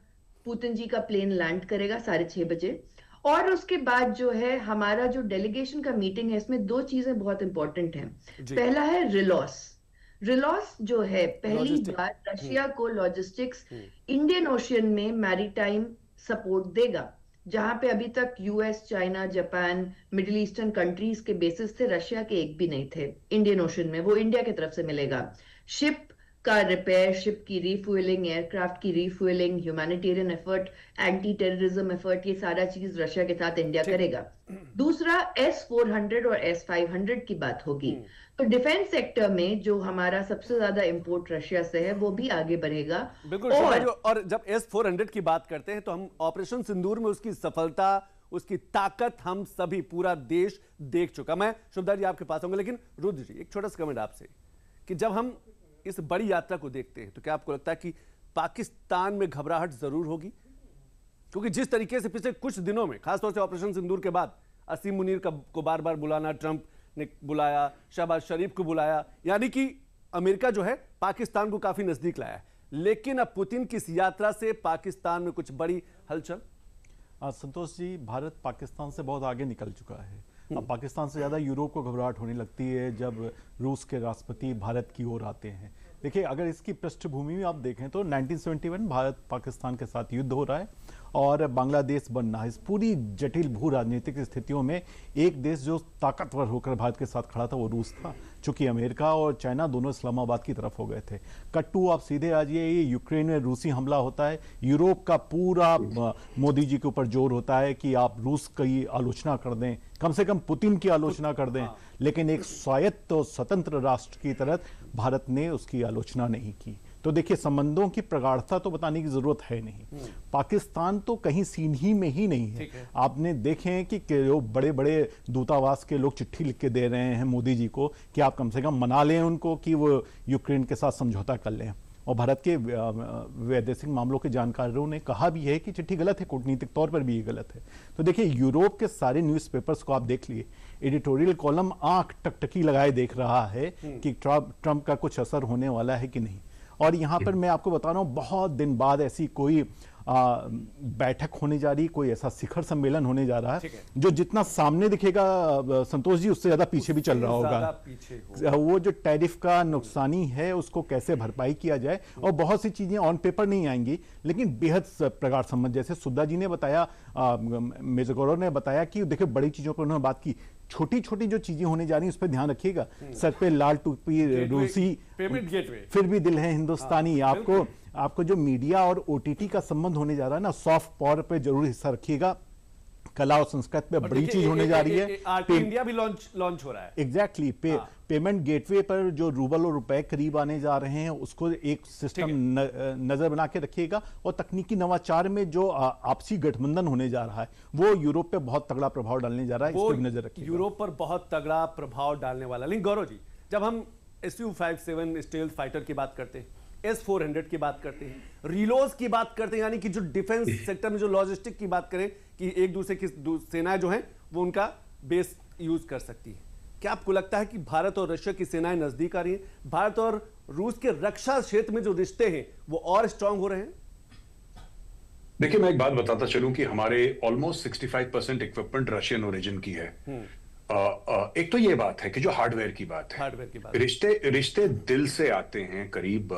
पुतिन जी का प्लेन लैंड करेगा 6:30 बजे, और उसके बाद जो है हमारा जो डेलीगेशन का मीटिंग है, इसमें 2 चीजें बहुत इंपॉर्टेंट हैं। पहला है रिलॉस जो है पहली बार रशिया को लॉजिस्टिक्स इंडियन ओशियन में मैरीटाइम सपोर्ट देगा, जहां पे अभी तक US, China, Japan, middle eastern countries के बेसिस थे, रशिया के एक भी नहीं थे इंडियन ओशन में, वो इंडिया की तरफ से मिलेगा। शिप का रिपेयर, शिप की रीफ्यूलिंग, एयरक्राफ्ट की refuelling, humanitarian effort, anti terrorism effort, ये सारा चीज रशिया के साथ इंडिया करेगा। दूसरा S-400 और S-500 की बात होगी, तो डिफेंस सेक्टर में जो हमारा सबसे ज्यादा इंपोर्ट रशिया से है वो भी आगे बढ़ेगा। बिल्कुल। और जब S-400 की बात करते हैं तो हम ऑपरेशन सिंदूर में उसकी सफलता, उसकी ताकत हम सभी, पूरा देश देख चुका। मैं शुभदा जी आपके पास आऊंगा, लेकिन रुद्र जी एक छोटा सा कमेंट आपसे कि जब हम इस बड़ी यात्रा को देखते हैं तो क्या आपको लगता है कि पाकिस्तान में घबराहट जरूर होगी? क्योंकि जिस तरीके से पिछले कुछ दिनों में, खासतौर से ऑपरेशन सिंदूर के बाद, असीम मुनीर को बार बार बुलाना, ट्रंप ने बुलाया, शहबाज शरीफ को बुलाया, यानी कि अमेरिका जो है पाकिस्तान को काफी नजदीक लाया है। लेकिन अब पुतिन की इस यात्रा से पाकिस्तान में कुछ बड़ी हलचल। संतोष जी, भारत पाकिस्तान से बहुत आगे निकल चुका है। अब पाकिस्तान से ज़्यादा यूरोप को घबराहट होने लगती है जब रूस के राष्ट्रपति भारत की ओर आते हैं। देखिए, अगर इसकी पृष्ठभूमि में आप देखें तो 1971 भारत पाकिस्तान के साथ युद्ध हो रहा है और बांग्लादेश बनना है। इस पूरी जटिल भू राजनीतिक स्थितियों में एक देश जो ताकतवर होकर भारत के साथ खड़ा था वो रूस था, चूंकि अमेरिका और चाइना दोनों इस्लामाबाद की तरफ हो गए थे। कट्टू आप सीधे आ जाइए, ये यूक्रेन में रूसी हमला होता है, यूरोप का पूरा मोदी जी के ऊपर जोर होता है कि आप रूस की आलोचना कर दें, कम से कम पुतिन की आलोचना कर दें, लेकिन एक स्वायत्त और स्वतंत्र राष्ट्र की तरह भारत ने उसकी आलोचना नहीं की। तो देखिए, संबंधों की प्रगाढ़ता तो बताने की जरूरत है नहीं। पाकिस्तान तो कहीं सीन ही में ही नहीं है। आपने देखें कि जो बड़े बड़े दूतावास के लोग चिट्ठी लिख के दे रहे हैं मोदी जी को कि आप कम से कम मना लें उनको कि वो यूक्रेन के साथ समझौता कर लें। और भारत के वैदेशिक मामलों के जानकारों ने कहा भी है कि चिट्ठी गलत है, कूटनीतिक तौर पर भी ये गलत है। तो देखिए, यूरोप के सारे न्यूज़पेपर्स को आप देख लिए, एडिटोरियल कॉलम आंख टकटकी लगाए देख रहा है कि ट्रंप का कुछ असर होने वाला है कि नहीं। और यहाँ पर मैं आपको बता रहा हूँ, बहुत दिन बाद ऐसी कोई बैठक होने जा रही, कोई ऐसा शिखर सम्मेलन होने जा रहा है जो जितना सामने दिखेगा संतोष जी, उससे ज्यादा पीछे भी चल रहा होगा। वो जो टैरिफ का नुकसानी है उसको कैसे भरपाई किया जाए, और बहुत सी चीजें ऑन पेपर नहीं आएंगी लेकिन बेहद प्रगाढ़ संबंध, जैसे सुद्धा जी ने बताया, मेजर गौरव ने बताया कि देखिए बड़ी चीजों पर उन्होंने बात की, छोटी छोटी जो चीजें होने जा रही हैं उस पर ध्यान रखिएगा। सर पे लाल टोपी रूसी, पेमेंट गेटवे, फिर भी दिल है हिंदुस्तानी। आपको जो मीडिया और ओटीटी का संबंध होने जा रहा है ना, सॉफ्ट पावर पे जरूर हिस्सा रखिएगा। कला और संस्कृत पे बड़ी चीज होने जा रही है। इंडिया भी लॉन्च हो रहा है। एग्जैक्टली। पेमेंट गेटवे पर जो रूबल और रुपए करीब आने जा रहे हैं उसको एक सिस्टम नजर बना के रखिएगा। और तकनीकी नवाचार में जो आपसी गठबंधन होने जा रहा है वो यूरोप पे बहुत तगड़ा प्रभाव डालने जा रहा है, इस पर भी नजर रखिएगा। यूरोप पर बहुत तगड़ा प्रभाव डालने वाला। लेकिन गौरव जी, जब हम Su-57 स्टेल्थ फाइटर की बात करते हैं, S-400 की बात करते हैं, रिलोज की बात करते हैं, यानी कि जो डिफेंस सेक्टर में जो लॉजिस्टिक की बात करें कि एक दूसरे की सेनाएं जो हैं वो उनका बेस यूज कर सकती है, क्या आपको लगता है कि भारत और रशिया की सेनाएं नजदीक आ रही हैं? भारत और रूस के रक्षा क्षेत्र में जो रिश्ते हैं वो और स्ट्रांग हो रहे हैं? देखिए, मैं एक बात बताता चलूं कि हमारे ऑलमोस्ट 65% इक्विपमेंट रशियन ओरिजिन की है। एक तो ये बात है कि जो हार्डवेयर की बात है, रिश्ते दिल से आते हैं, करीब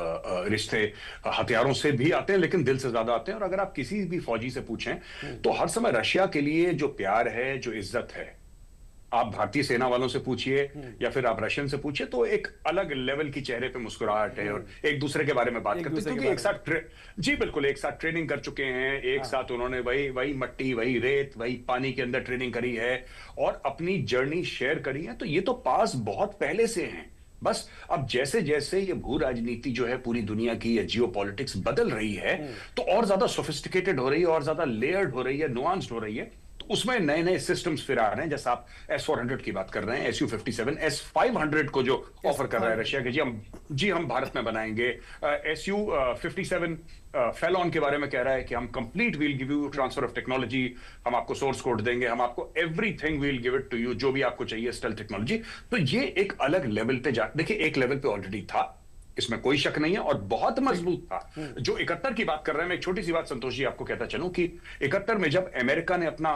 रिश्ते हथियारों से भी आते हैं लेकिन दिल से ज्यादा आते हैं। और अगर आप किसी भी फौजी से पूछें तो हर समय रशिया के लिए जो प्यार है, जो इज्जत है, आप भारतीय सेना वालों से पूछिए या फिर आप रशियन से पूछिए तो एक अलग लेवल की चेहरे पे मुस्कुराहट है और एक दूसरे के बारे में बात करते हैं, क्योंकि एक साथ जी बिल्कुल एक साथ ट्रेनिंग कर चुके हैं, एक साथ उन्होंने वही मट्टी, वही रेत, वही पानी के अंदर ट्रेनिंग करी है और अपनी जर्नी शेयर करी है। तो ये तो पास बहुत पहले से हैं। बस अब जैसे जैसे ये भू राजनीति जो है पूरी दुनिया की या जियो पॉलिटिक्स बदल रही है तो और ज्यादा सोफिस्टिकेटेड हो रही है, और ज्यादा लेयर्ड हो रही है, नुआंस्ड हो रही है। तो उसमें नए नए सिस्टम्स फिर आ रहे हैं, जैसा आप S-400 की बात कर रहे हैं, Su-57, S-500 को जो ऑफर कर रहा है रशिया के, हम भारत में बनाएंगे। Su-57 फेलॉन के बारे में कह रहा है कि हम complete will give you transfer of technology, हम आपको सोर्स कोड देंगे, हम आपको everything will give it to you, जो भी आपको चाहिए स्टेल्थ टेक्नोलॉजी। तो ये एक अलग लेवल पे देखिए, एक लेवल पे ऑलरेडी था, इसमें कोई शक नहीं है, और बहुत मजबूत था। जो 71 की बात कर रहे हैं, मैं एक छोटी सी बात संतोष जी आपको कहता चलूं कि 71 में जब अमेरिका ने अपना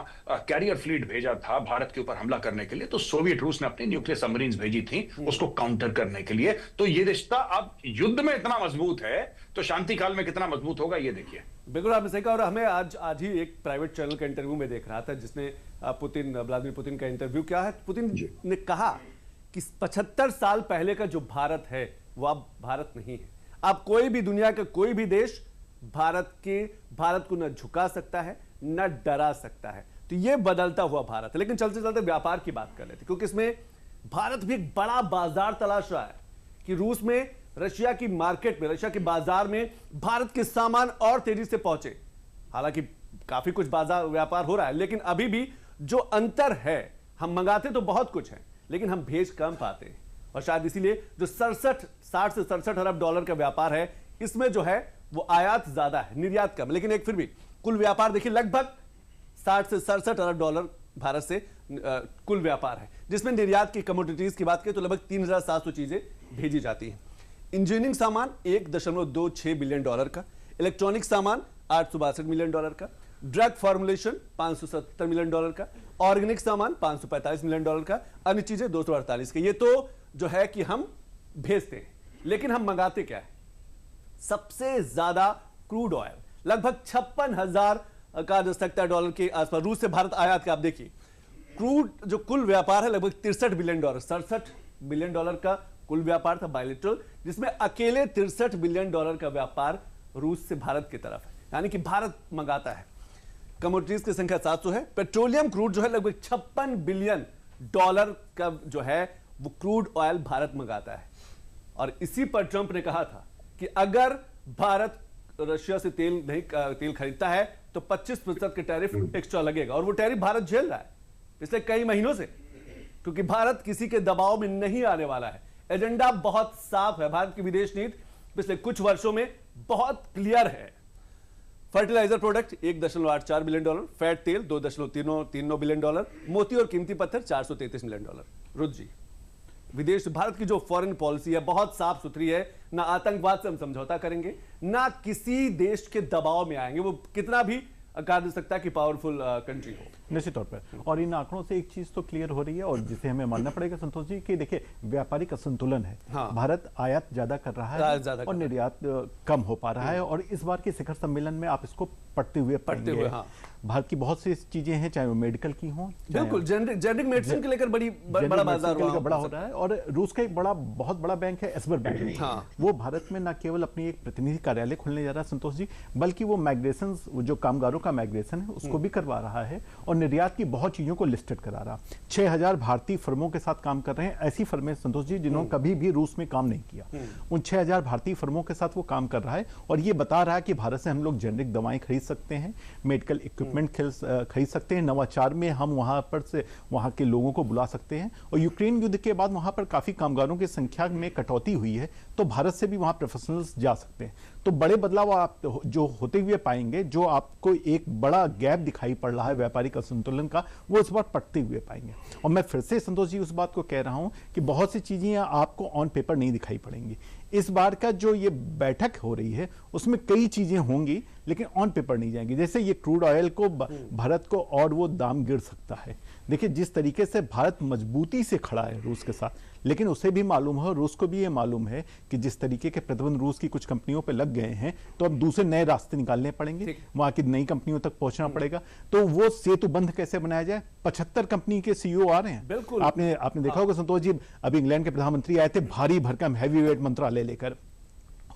कैरियर फ्लीट भेजा था भारत के ऊपर हमला करने के लिए, तो सोवियत रूस ने अपनी न्यूक्लियर सबमरीन्स भेजी थी उसको काउंटर करने के लिए। तो ये रिश्ता अब युद्ध में इतना मजबूत है, तो शांति काल में कितना मजबूत होगा ये देखिए। बिल्कुल आपने सही कहा। और हमें आज ही एक प्राइवेट चैनल का इंटरव्यू में देख रहा था, जिसने व्लादिमीर पुतिन का इंटरव्यू किया है। पुतिन ने कहा कि 75 साल पहले का जो भारत है वो अब भारत नहीं है। अब कोई भी दुनिया का कोई भी देश भारत को न झुका सकता है न डरा सकता है। तो ये बदलता हुआ भारत है। लेकिन चलते चलते व्यापार की बात कर लेते हैं, क्योंकि इसमें भारत भी एक बड़ा बाजार तलाश रहा है कि रूस में रशिया की मार्केट में, रशिया के बाजार में भारत के सामान और तेजी से पहुंचे। हालांकि काफी कुछ बाजार व्यापार हो रहा है, लेकिन अभी भी जो अंतर है, हम मंगाते तो बहुत कुछ है लेकिन हम भेज कम पाते हैं। और शायद इसीलिए जो 60 से 67 अरब डॉलर का व्यापार है, इसमें जो है वो आयात ज्यादा है, निर्यात कम। लेकिन एक फिर भी कुल व्यापार देखिए, लगभग 60 से 67 अरब डॉलर भारत से कुल व्यापार है, जिसमें निर्यात की कमोडिटीज की बात करें तो लगभग 3700 चीजें भेजी जाती हैं। इंजीनियरिंग सामान 1.26 बिलियन डॉलर का, इलेक्ट्रॉनिक सामान 862 मिलियन डॉलर का, ड्रग फॉर्मुलेशन 570 मिलियन डॉलर का, ऑर्गेनिक सामान 545 मिलियन डॉलर का, अन्य चीजें 248 के। ये तो जो है कि हम भेजते हैं, लेकिन हम मंगाते क्या है? सबसे ज्यादा क्रूड ऑयल, लगभग 56,000 का जा सकता है डॉलर के आसपास रूस से भारत आयात का। आप देखिए, क्रूड जो कुल व्यापार है लगभग 63 बिलियन डॉलर, 67 बिलियन डॉलर का कुल व्यापार था बायलेटरल, जिसमें अकेले 63 बिलियन डॉलर का व्यापार रूस से भारत की तरफ है, यानी कि भारत मंगाता है। कमोडिटीज की संख्या 700 है। पेट्रोलियम क्रूड जो है लगभग 56 बिलियन डॉलर का जो है वो क्रूड ऑयल भारत मंगाता है। और इसी पर ट्रंप ने कहा था कि अगर भारत रशिया से तेल खरीदता है तो 25% के टैरिफ एक्स्ट्रा लगेगा, और वो टैरिफ भारत झेल रहा है पिछले कई महीनों से, क्योंकि भारत किसी के दबाव में नहीं आने वाला है। एजेंडा बहुत साफ है, भारत की विदेश नीति पिछले कुछ वर्षों में बहुत क्लियर है। Fertilizer product 1.84 billion dollar, fat तेल 2.39 बिलियन डॉलर, मोती और कीमती पत्थर 433 मिलियन डॉलर। रुद्र जी, विदेश भारत की जो फॉरेन पॉलिसी है बहुत साफ सुथरी है, ना आतंकवाद से हम समझौता करेंगे, ना किसी देश के दबाव में आएंगे, वो कितना भी कहा जा सकता है कि पावरफुल कंट्री हो। निश्चित तौर पर। और इन आंकड़ों से एक चीज तो क्लियर हो रही है, और जिसे हमें मानना पड़ेगा संतोष जी, कि देखिए व्यापारिक असंतुलन है। हाँ। भारत आयात ज्यादा कर रहा है और निर्यात कम हो पा रहा है, और इस बार के शिखर सम्मेलन में आप इसको पढ़ते हुए हाँ। भारत की बहुत सी चीजें हैं, चाहे वो मेडिकल की हो, बिल्कुल जेनेरिक मेडिसिन के लेकर बड़ा बाजार बड़ा हो रहा है। और रूस का एक बहुत बड़ा बैंक है एस्बर बैंक, हाँ। वो भारत में न केवल अपनी एक प्रतिनिधि कार्यालय खोलने जा रहा है संतोष जी, बल्कि वो माइग्रेशन, जो कामगारों का माइग्रेशन है उसको भी करवा रहा है, और निर्यात की बहुत चीजों को लिस्टेड करा रहा। 6000 भारतीय फर्मों के साथ काम कर रहे हैं, ऐसी फर्में संतोष जी जिन्होंने कभी भी रूस में काम नहीं किया, उन 6000 भारतीय फर्मों के साथ वो काम कर रहा है। और ये बता रहा है कि भारत से हम लोग जेनेरिक दवाएं खरीद सकते हैं, मेडिकल इक्विपमेंट खरीद सकते हैं, नवाचार में हम वहां पर से वहां के लोगों को बुला सकते हैं। और यूक्रेन युद्ध के बाद वहां पर काफी कामगारों की संख्या में कटौती हुई है, तो भारत से भी वहां प्रोफेशनल्स जा सकते हैं। तो बड़े बदलाव आप जो होते हुए पाएंगे, जो आपको एक बड़ा गैप दिखाई पड़ रहा है व्यापारिक असंतुलन का, वो इस बार पटते हुए पाएंगे। और मैं फिर से संतोष जी उस बात को कह रहा हूं कि बहुत सी चीजें आपको ऑन पेपर नहीं दिखाई पड़ेंगी। इस बार का जो ये बैठक हो रही है उसमें कई चीजें होंगी, लेकिन ऑन पेपर नहीं जाएंगी। जैसे ये क्रूड ऑयल को भारत को और वो दाम गिर सकता है। देखिए जिस तरीके से भारत मजबूती से खड़ा है रूस के साथ, लेकिन उसे भी मालूम है, रूस को भी ये मालूम है कि जिस तरीके के प्रतिबंध रूस की कुछ कंपनियों पे लग गए हैं, तो अब दूसरे नए रास्ते निकालने पड़ेंगे, वहां की नई कंपनियों तक पहुंचना पड़ेगा। तो वो सेतु बंध कैसे बनाया जाए? 75 कंपनी के सीईओ आ रहे हैं। बिल्कुल। आपने देखा होगा संतोष जी, अभी इंग्लैंड के प्रधानमंत्री आए थे भारी भरकम हैवी वेट मंत्रालय लेकर,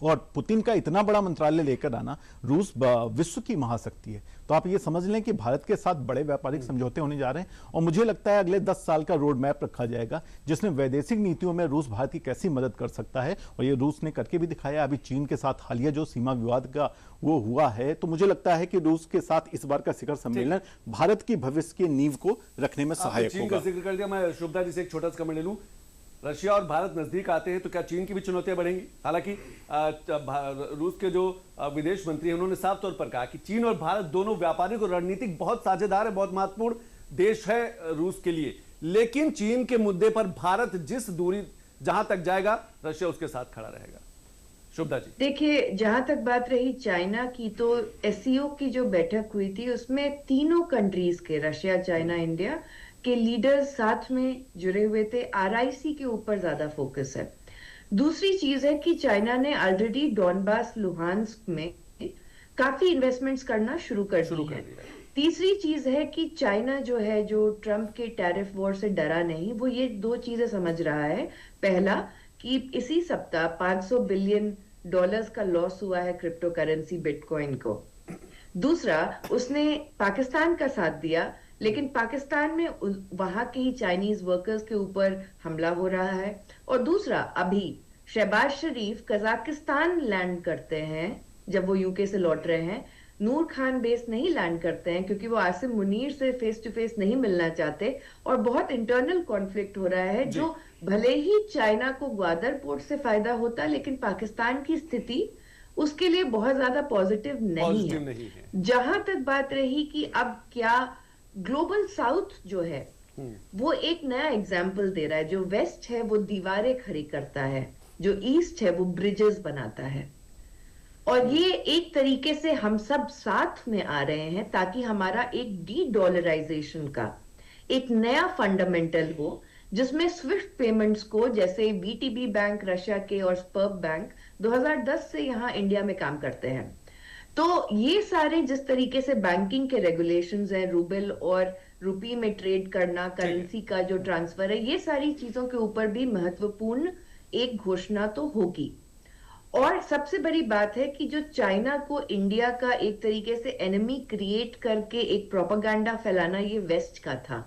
और पुतिन का इतना बड़ा मंत्रालय लेकर आना, रूस विश्व की महाशक्ति है, तो आप ये समझ लें कि भारत के साथ बड़े व्यापारिक समझौते होने जा रहे हैं। और मुझे लगता है अगले 10 साल का रोड मैप रखा जाएगा जिसमें वैदेशिक नीतियों में रूस भारत की कैसी मदद कर सकता है, और ये रूस ने करके भी दिखाया। अभी चीन के साथ हालिया जो सीमा विवाद का वो हुआ है, तो मुझे लगता है कि रूस के साथ इस बार का शिखर सम्मेलन भारत की भविष्य की नींव को रखने में सहायक चीन होगा। का जिक्र कर दिया, मैं शुभदा जी से एक छोटा सा कमेंट ले लूं। रशिया और भारत नजदीक आते हैं तो क्या चीन की भी चुनौतियां बढ़ेंगी? हालांकि रूस के जो विदेश मंत्री हैं उन्होंने साफ तौर पर कहा कि चीन और भारत दोनों व्यापारिक और रणनीतिक बहुत साझेदार है, बहुत महत्वपूर्ण देश है रूस के लिए। लेकिन चीन के मुद्दे पर भारत जिस दूरी जहां तक जाएगा, रशिया उसके साथ खड़ा रहेगा। शुभदा जी, देखिए, जहां तक बात रही चाइना की, तो एससीओ की जो बैठक हुई थी उसमें तीनों कंट्रीज के, रशिया, चाइना, इंडिया के लीडर्स साथ में जुड़े हुए थे। आरआईसी के ऊपर ज्यादा फोकस है। दूसरी चीज है कि चाइना ने ऑलरेडी डॉनबास, लुहांस्क में काफी इन्वेस्टमेंट्स करना शुरू कर दिया। तीसरी चीज है कि चाइना जो है, जो ट्रंप के टैरिफ वॉर से डरा नहीं, वो ये दो चीजें समझ रहा है। पहला कि इसी सप्ताह $500 बिलियन का लॉस हुआ है क्रिप्टो करेंसी बिटकॉइन को। दूसरा, उसने पाकिस्तान का साथ दिया, लेकिन पाकिस्तान में वहां के ही चाइनीज वर्कर्स के ऊपर हमला हो रहा है। और दूसरा, अभी शहबाज शरीफ कजाकिस्तान लैंड करते हैं, जब वो यूके से लौट रहे हैं। नूर खान बेस नहीं लैंड करते हैं क्योंकि वो आसिम मुनीर से फेस टू फेस नहीं मिलना चाहते, और बहुत इंटरनल कॉन्फ्लिक्ट हो रहा है, जो भले ही चाइना को ग्वादर पोर्ट से फायदा होता, लेकिन पाकिस्तान की स्थिति उसके लिए बहुत ज्यादा पॉजिटिव नहीं है। जहां तक बात रही कि अब क्या ग्लोबल साउथ जो है वो एक नया एग्जाम्पल दे रहा है। जो वेस्ट है वो दीवारें खड़ी करता है, जो ईस्ट है वो ब्रिजेस बनाता है, और ये एक तरीके से हम सब साथ में आ रहे हैं ताकि हमारा एक डी-डॉलराइजेशन का एक नया फंडामेंटल हो, जिसमें स्विफ्ट पेमेंट्स को, जैसे वीटीबी बैंक रशिया के और स्पर्ब बैंक 2010 से यहाँ इंडिया में काम करते हैं, तो ये सारे जिस तरीके से बैंकिंग के रेगुलेशंस हैं, रूबल और रुपी में ट्रेड करना, करेंसी का जो ट्रांसफर है, ये सारी चीजों के ऊपर भी महत्वपूर्ण एक घोषणा तो होगी। और सबसे बड़ी बात है कि जो चाइना को इंडिया का एक तरीके से एनिमी क्रिएट करके एक प्रोपेगेंडा फैलाना, ये वेस्ट का था,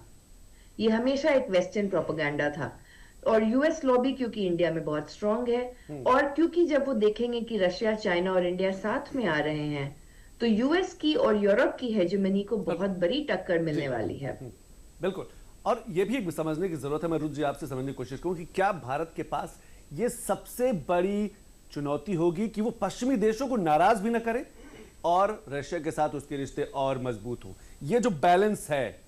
ये हमेशा एक वेस्टर्न प्रोपेगेंडा था। और यूएस लॉबी क्योंकि इंडिया में बहुत स्ट्रांग है, और क्योंकि जब वो देखेंगे कि रशिया, चाइना और इंडिया साथ में आ रहे हैं, तो यूएस की और यूरोप की हेजेमनी को बहुत बड़ी टक्कर मिलने वाली है। बिल्कुल। और ये भी एक समझने की जरूरत है, मैं रुचि आपसे समझने की कोशिश करूं कि क्या भारत के पास ये सबसे बड़ी चुनौती होगी कि वो पश्चिमी देशों को नाराज भी ना करे और रशिया के साथ उसके रिश्ते और मजबूत हो। ये जो बैलेंस है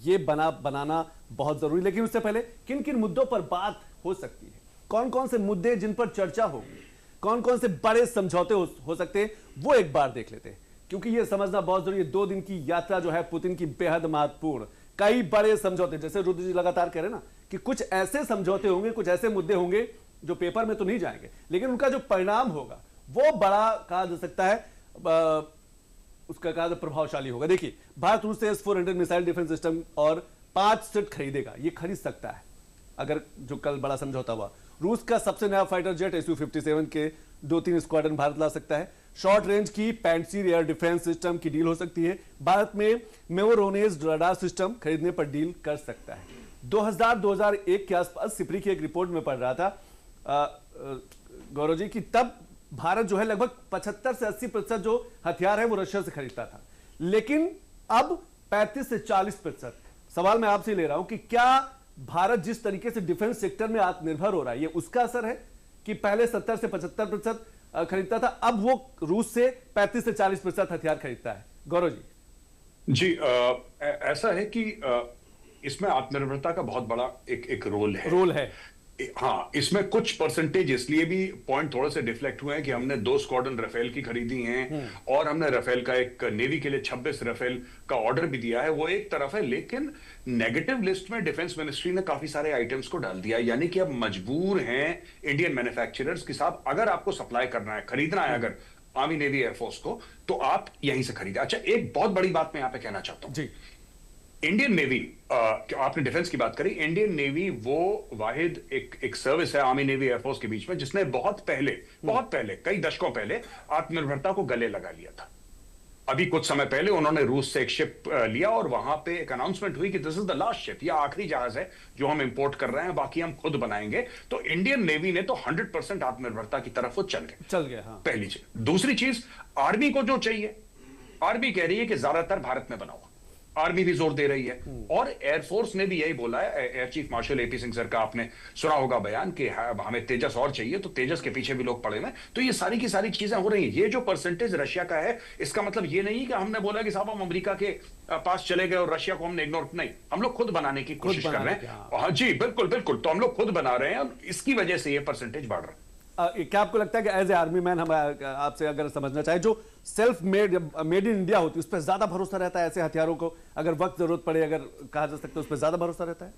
ये बनाना बहुत जरूरी। लेकिन उससे पहले किन किन मुद्दों पर बात हो सकती है, कौन कौन से मुद्दे जिन पर चर्चा होगी, कौन कौन से बड़े समझौते हो सकते हैं, वो एक बार देख लेते हैं, क्योंकि ये समझना बहुत जरूरी है। 2 दिन की यात्रा जो है पुतिन की बेहद महत्वपूर्ण, कई बड़े समझौते, जैसे रुद्र जी लगातार कह रहे ना कि कुछ ऐसे समझौते होंगे, कुछ ऐसे मुद्दे होंगे जो पेपर में तो नहीं जाएंगे, लेकिन उनका जो परिणाम होगा वो बड़ा कहा जा सकता है, उसका कहा प्रभावशाली होगा। देखिए, भारत रूस से S-400 मिसाइल डिफेंस सिस्टम और 5 सेट खरीदेगा, ये खरीद सकता है अगर जो कल बड़ा समझौता हुआ। रूस का सबसे नया फाइटर जेट Su-57 के 2-3 स्क्वाड्रन भारत ला सकता है। शॉर्ट रेंज की पैंसीर एयर डिफेंस सिस्टम की डील हो सकती है। भारत में मेवोरोनेज रडार सिस्टम खरीदने पर डील कर सकता है। 2001 के आसपास सिपरी की एक रिपोर्ट में पढ़ रहा था गौरव जी की, तब भारत जो है लगभग 75 से 80% जो हथियार है वो रशिया से खरीदता था, लेकिन अब 35 से 40%। सवाल मैं आपसे ले रहा हूं कि क्या भारत जिस तरीके से डिफेंस सेक्टर में आत्मनिर्भर हो रहा है, ये उसका असर है कि पहले 70 से 75% खरीदता था, अब वो रूस से 35 से 40% हथियार खरीदता है? गौरव जी। ऐसा है कि इसमें आत्मनिर्भरता का बहुत बड़ा एक रोल है। हाँ, इसमें कुछ परसेंटेज इसलिए भी पॉइंट थोड़े से डिफ्लेक्ट हुए हैं कि हमने 2 स्क्वाड्रन राफेल की खरीदी हैं और हमने राफेल का एक नेवी के लिए 26 राफेल का ऑर्डर भी दिया है। वो एक तरफ है, लेकिन नेगेटिव लिस्ट में डिफेंस मिनिस्ट्री ने काफी सारे आइटम्स को डाल दिया, यानी कि अब मजबूर हैं इंडियन मैन्युफैक्चरर्स के साथ, अगर आपको सप्लाई करना है, खरीदना है अगर आर्मी, नेवी, एयरफोर्स को, तो आप यहीं से खरीदें। अच्छा, एक बहुत बड़ी बात मैं यहां पे कहना चाहता हूं जी। इंडियन नेवी, आपने डिफेंस की बात करी, इंडियन नेवी वो वाहिद एक सर्विस है आर्मी नेवी एयरफोर्स के बीच में जिसने बहुत पहले कई दशकों पहले आत्मनिर्भरता को गले लगा लिया था। अभी कुछ समय पहले उन्होंने रूस से एक शिप लिया और वहां पे एक अनाउंसमेंट हुई कि this is the last ship, यह आखिरी जहाज है जो हम इंपोर्ट कर रहे हैं, बाकी हम खुद बनाएंगे। तो इंडियन नेवी ने तो 100% आत्मनिर्भरता की तरफ वो चल गए। हाँ। पहली चीज। दूसरी चीज, आर्मी को जो चाहिए, आर्मी कह रही है कि ज्यादातर भारत में बनाओ, आर्मी भी जोर दे रही है। और एयरफोर्स ने भी यही बोला है, air chief marshal AP Singh sir का आपने सुना होगा बयान कि हमें तेजस और चाहिए, तो तेजस के पीछे भी लोग पड़े हुए हैं। तो ये सारी की सारी चीजें हो रही हैं। ये जो परसेंटेज रशिया का है, इसका मतलब ये नहीं कि हमने बोला कि साहब हम अमेरिका के पास चले गए और रशिया को हमने इग्नोर, नहीं, हम लोग खुद बनाने की कोशिश कर रहे हैं। हाँ जी, बिल्कुल बिल्कुल, तो हम लोग खुद बना रहे हैं और इसकी वजह से ये परसेंटेज बढ़ रहा है। क्या आपको लगता है कि एज ए आर्मी मैन हम आपसे अगर समझना चाहे, जो सेल्फ मेड इन इंडिया होती है उस पर ज्यादा भरोसा रहता है? ऐसे हथियारों को अगर वक्त जरूरत पड़े, अगर कहा जा सकता है, उस पर ज्यादा भरोसा रहता है?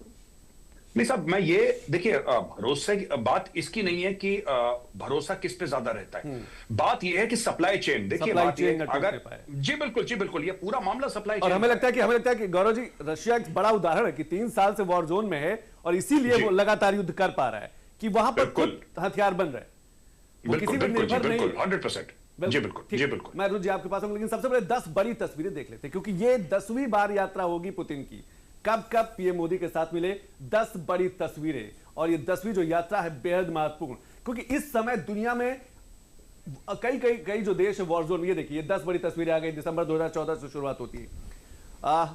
नहीं साहब, मैं ये देखिए, भरोसे की बात इसकी नहीं है कि भरोसा किस पे ज्यादा रहता है। बात ये है कि सप्लाई चेन, देखिए अगर जी बिल्कुल ये पूरा मामला सप्लाई चेन। और हमें लगता है कि गौरव जी, रशिया एक बड़ा उदाहरण है कि 3 साल से वॉर जोन में है और इसीलिए वो लगातार युद्ध कर पा रहा है कि वहां पर खुद हथियार बन रहे हैं, वो किसी पर निर्भर नहीं है। 100%। जी बिल्कुल। मैं रुचि आपके पास हूं, लेकिन सबसे पहले 10 बड़ी तस्वीरें देख लेते हैं, क्योंकि ये 10वीं बार यात्रा होगी पुतिन की। कब पीएम मोदी के साथ मिले, 10 बड़ी तस्वीरें। और ये 10वीं जो यात्रा है बेहद महत्वपूर्ण, क्योंकि इस समय दुनिया में कई जो देश है वॉर जोन। ये देखिए, 10 बड़ी तस्वीरें आ गई। दिसंबर 2014 से शुरुआत होती है,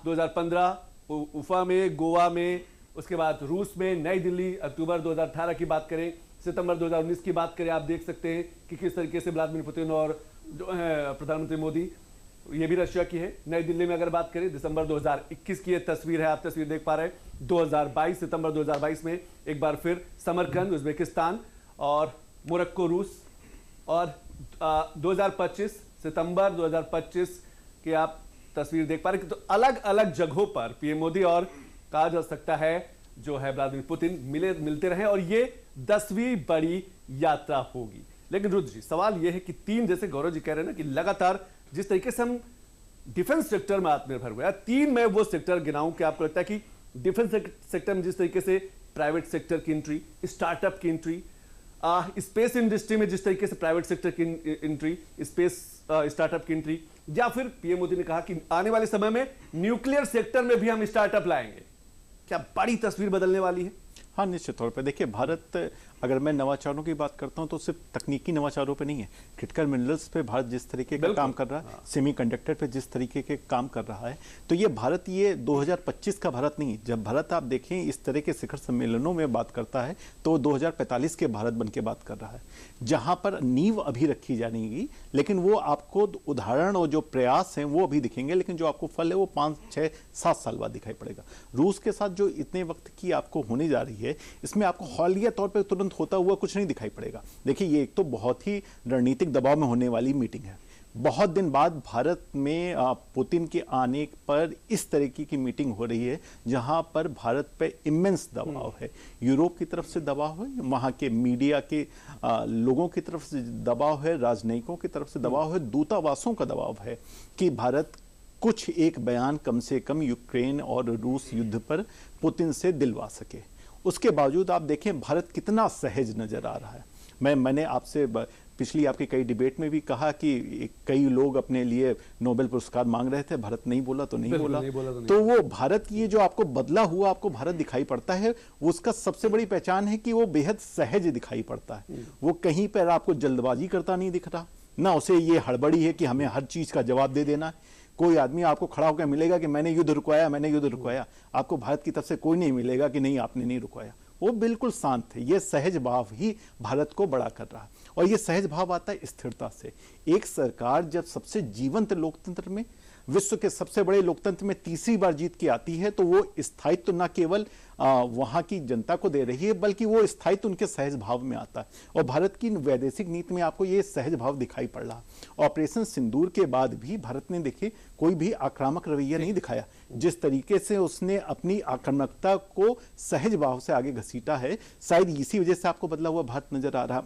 2015 उफा में, गोवा में, उसके बाद रूस में, नई दिल्ली। अक्टूबर 2018 की बात करें, सितंबर 2019 की बात करें, आप देख सकते हैं कि किस तरीके से व्लादिमीर पुतिन और जो है प्रधानमंत्री मोदी, ये भी रशिया की है। नई दिल्ली में अगर बात करें, दिसंबर 2021 की ये तस्वीर है, आप तस्वीर देख पा रहे हैं। 2022 सितंबर 2022 में एक बार फिर समरकंद उज्बेकिस्तान और मोरक्को रूस। और 2025 सितंबर 2025 की आप तस्वीर देख पा रहे हैं। तो अलग अलग जगहों पर पीएम मोदी और कहा जा सकता है जो है व्लादिमीर पुतिन मिलते रहे, और ये 10वीं बड़ी यात्रा होगी। लेकिन रुद्र जी, सवाल यह है कि 3, जैसे गौरव जी कह रहे हैं ना कि लगातार जिस तरीके से हम डिफेंस सेक्टर में आत्मनिर्भर हुए, 3 में वो सेक्टर गिनाऊं कि आपको लगता है कि डिफेंस सेक्टर में जिस तरीके से प्राइवेट सेक्टर की एंट्री, स्टार्टअप की एंट्री, स्पेस इंडस्ट्री में जिस तरीके से प्राइवेट सेक्टर की एंट्री, स्पेस स्टार्टअप की एंट्री, या फिर पीएम मोदी ने कहा कि आने वाले समय में न्यूक्लियर सेक्टर में भी हम स्टार्टअप लाएंगे, क्या बड़ी तस्वीर बदलने वाली है? हाँ, निश्चित तौर पे देखिए, भारत, अगर मैं नवाचारों की बात करता हूं तो सिर्फ तकनीकी नवाचारों पे नहीं है, क्रिटिकल मिनरल्स पे भारत जिस तरीके का काम कर रहा है, सेमीकंडक्टर पे जिस तरीके के काम कर रहा है, तो ये भारत, ये 2025 का भारत नहीं है। जब भारत, आप देखें, इस तरह के शिखर सम्मेलनों में बात करता है तो 2045 के भारत बन के बात कर रहा है, जहां पर नींव अभी रखी जाएगी, लेकिन वो आपको उदाहरण और जो प्रयास हैं वो अभी दिखेंगे, लेकिन जो आपको फल है वो 5, 6, 7 साल बाद दिखाई पड़ेगा। रूस के साथ जो इतने वक्त की आपको होने जा रही है, इसमें आपको हालिया तौर पर तुरंत होता हुआ कुछ नहीं दिखाई पड़ेगा। देखिए, ये एक तो बहुत ही रणनीतिक दबाव में होने वाली मीटिंग है। बहुत दिन बाद भारत में पुतिन के आने पर इस तरीके की मीटिंग हो रही है, जहां पर भारत पे इमेंस दबाव है। यूरोप की तरफ से दबाव है, वहां के मीडिया के लोगों की तरफ से दबाव है, राजनयिकों की तरफ से दबाव है, दूतावासों का दबाव है कि भारत कुछ एक बयान कम से कम यूक्रेन और रूस युद्ध पर पुतिन से दिलवा सके। उसके बावजूद आप देखें भारत कितना सहज नजर आ रहा है। मैंने आपसे पिछली आपकी कई डिबेट में भी कहा कि कई लोग अपने लिए नोबेल पुरस्कार मांग रहे थे, भारत नहीं बोला तो नहीं बोला। तो वो भारत, ये जो आपको बदला हुआ आपको भारत दिखाई पड़ता है, उसका सबसे बड़ी पहचान है कि वो बेहद सहज दिखाई पड़ता है। वो कहीं पर आपको जल्दबाजी करता नहीं दिख रहा, ना उसे ये हड़बड़ी है कि हमें हर चीज का जवाब दे देना है। कोई आदमी आपको खड़ा होकर मिलेगा कि मैंने युद्ध रुकवाया, मैंने युद्ध रुकवाया, आपको भारत की तरफ से कोई नहीं मिलेगा कि नहीं आपने नहीं रुकवाया। वो बिल्कुल शांत है। ये सहज भाव ही भारत को बड़ा कर रहा है, और ये सहज भाव आता है स्थिरता से। एक सरकार जब सबसे जीवंत लोकतंत्र में, विश्व के सबसे बड़े लोकतंत्र में तीसरी बार जीत के आती है, तो वो स्थायित्व न केवल वहां की जनता को दे रही है, बल्कि वो स्थायित्व उनके सहज भाव में आता है। और भारत की वैदेशिक नीति में आपको ये सहज भाव दिखाई पड़ रहा। ऑपरेशन सिंदूर के बाद भी भारत ने, देखिए, कोई भी आक्रामक रवैया नहीं दिखाया। जिस तरीके से उसने अपनी आक्रामकता को सहज भाव से आगे घसीटा है, शायद इसी वजह से आपको बदला हुआ भारत नजर आ रहा।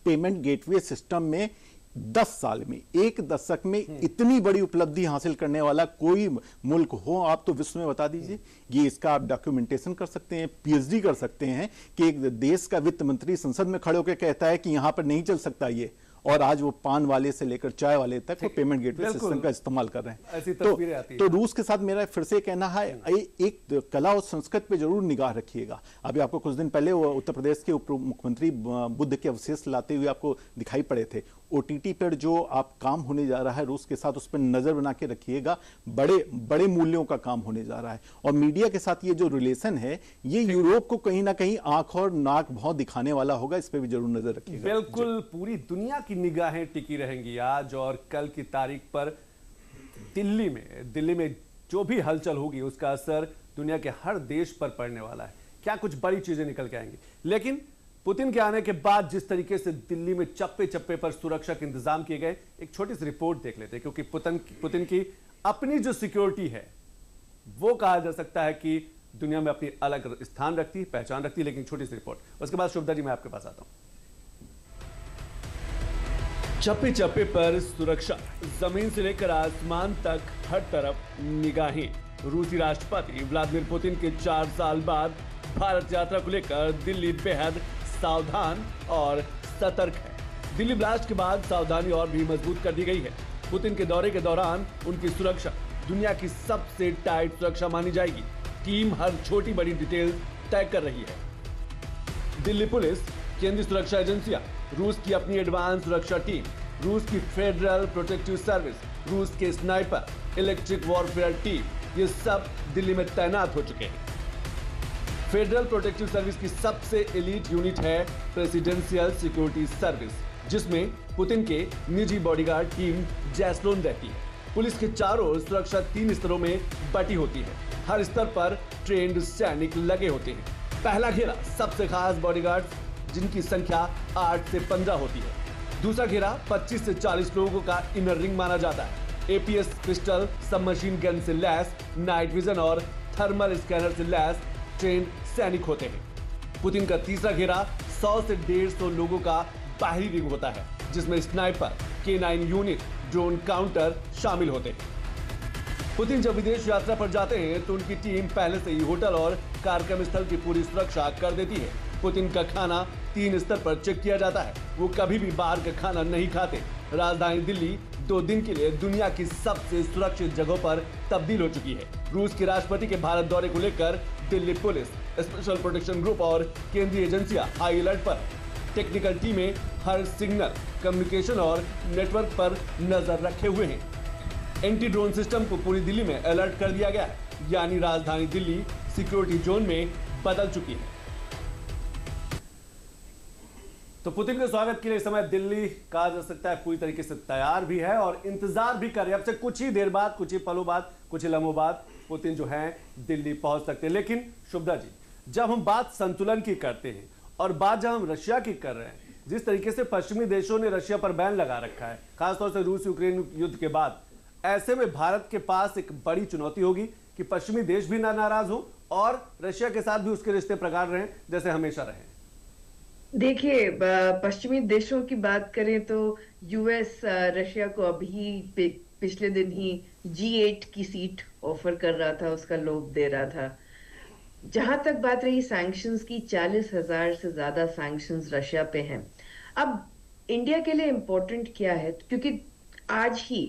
पेमेंट गेटवे सिस्टम में 10 साल में, एक दशक में इतनी बड़ी उपलब्धि हासिल करने वाला कोई मुल्क हो आप तो विश्व में बता दीजिए। ये इसका आप डॉक्यूमेंटेशन कर सकते हैं, पीएचडी कर सकते हैं कि एक देश का वित्त मंत्री संसद में खड़े होकर कहता है कि यहां पर नहीं चल सकता ये, और आज वो पान वाले से लेकर चाय वाले तक वो पेमेंट गेटवे सिस्टम का इस्तेमाल कर रहे हैं। ऐसी तस्वीरें आती हैं। तो रूस के साथ मेरा फिर से कहना है, एक कला और संस्कृति पे जरूर निगाह रखिएगा। अभी आपको कुछ दिन पहले वो उत्तर प्रदेश के उप मुख्यमंत्री बुद्ध के अवशेष लाते हुए आपको दिखाई पड़े थे। ओटीटी पर जो आप काम होने जा रहा है रूस के साथ, उस पर नजर बना के रखिएगा। बड़े बड़े मूल्यों का काम होने जा रहा है, और मीडिया के साथ ये जो रिलेशन है ये यूरोप को कहीं ना कहीं आंख और नाक भौं दिखाने वाला होगा। इस पर भी जरूर नजर रखिएगा। बिल्कुल, पूरी दुनिया की निगाहें टिकी रहेंगी आज और कल की तारीख पर। दिल्ली में जो भी हलचल होगी उसका असर दुनिया के हर देश पर पड़ने वाला है। क्या कुछ बड़ी चीजें निकल के आएंगी। लेकिन पुतिन के आने के बाद जिस तरीके से दिल्ली में चप्पे चप्पे पर सुरक्षा के इंतजाम किए गए, एक छोटी सी रिपोर्ट देख लेते हैं, क्योंकि पुतिन की अपनी जो सिक्योरिटी है वो कहा जा सकता है कि दुनिया में अपनी अलग स्थान रखती है, पहचान रखती है। लेकिन छोटी सी रिपोर्ट, उसके बाद शुभदा जी मैं आपके पास आता हूं। चप्पे चप्पे पर सुरक्षा, जमीन से लेकर आसमान तक हर तरफ निगाहें। रूसी राष्ट्रपति व्लादिमीर पुतिन के 4 साल बाद भारत यात्रा को लेकर दिल्ली बेहद सावधान और सतर्क है। दिल्ली ब्लास्ट के बाद सावधानी और भी मजबूत कर दी गई है। पुतिन के दौरे के दौरान उनकी सुरक्षा दुनिया की सबसे टाइट सुरक्षा मानी जाएगी। टीम हर छोटी बड़ी डिटेल तय कर रही है। दिल्ली पुलिस, केंद्रीय सुरक्षा एजेंसियां, रूस की अपनी एडवांस सुरक्षा टीम, रूस की फेडरल प्रोटेक्टिव सर्विस, रूस के स्नाइपर, इलेक्ट्रिक वॉरफेयर टीम, ये सब दिल्ली में तैनात हो चुके हैं। फेडरल प्रोटेक्टिव सर्विस की सबसे एलीट यूनिट है प्रेसिडेंशियल सिक्योरिटी सर्विस, जिसमें पुतिन के निजी बॉडीगार्ड टीम जैसलोन रहती है। पुलिस के चारों ओर सुरक्षा 3 स्तरों में बटी होती है। हर स्तर पर ट्रेंड सैनिक लगे होते हैं। पहला घेरा सबसे खास बॉडीगार्ड जिनकी संख्या 8 से 15 होती है। दूसरा घेरा 25 से 40 लोगों का इनर रिंग माना जाता है। एपीएस पिस्टल, सबमशीन गन से लैस, नाइट विजन और थर्मल स्कैनर से लैस ट्रेंड सैनिक होते हैं। पुतिन का तीसरा घेरा 100 से 150 लोगों का बाहरी रिंग होता है, जिसमें sniper, K9 unit, drone counter शामिल होते हैं। पुतिन जब विदेश यात्रा पर जाते हैं तो उनकी टीम पहले से ही होटल और कार्यक्रम स्थल की पूरी सुरक्षा कर देती है। पुतिन का खाना 3 स्तर पर चेक किया जाता है। वो कभी भी बाहर का खाना नहीं खाते। राजधानी दिल्ली 2 दिन के लिए दुनिया की सबसे सुरक्षित जगहों पर तब्दील हो चुकी है। रूस के राष्ट्रपति के भारत दौरे को लेकर Delhi police, special protection group और केंद्रीय एजेंसियां हाई अलर्ट पर। टेक्निकल टीमें हर सिग्नल, कम्युनिकेशन और नेटवर्क पर नजर रखे हुए हैं। एंटी ड्रोन सिस्टम को पूरी दिल्ली में अलर्ट कर दिया गया है, यानी राजधानी दिल्ली सिक्योरिटी जोन में बदल चुकी है। तो पुतिन के स्वागत के लिए इस समय दिल्ली कहा जा सकता है पूरी तरीके से तैयार भी है और इंतजार भी कर रही है। अब से कुछ ही देर बाद, कुछ ही पलों बाद, कुछ ही लम्हों बाद पुतिन जो है दिल्ली पहुंच सकते हैं। लेकिन शुभदा जी, जब हम बात संतुलन की करते हैं और बात जब हम रशिया की कर रहे हैं, जिस तरीके से पश्चिमी देशों ने रशिया पर बैन लगा रखा है, खासतौर से रूस यूक्रेन युद्ध के बाद, ऐसे में भारत के पास एक बड़ी चुनौती होगी कि पश्चिमी देश भी ना नाराज हो और रशिया के साथ भी उसके रिश्ते प्रगाढ़ रहें जैसे हमेशा रहे। देखिए, पश्चिमी देशों की बात करें तो यूएस रशिया को अभी पिछले दिन ही G8 की सीट ऑफर कर रहा था, उसका लोभ दे रहा था। जहां तक बात रही सैंक्शंस की, 40,000 से ज्यादा सैंक्शंस रशिया पे हैं। अब इंडिया के लिए इम्पोर्टेंट क्या है, क्योंकि आज ही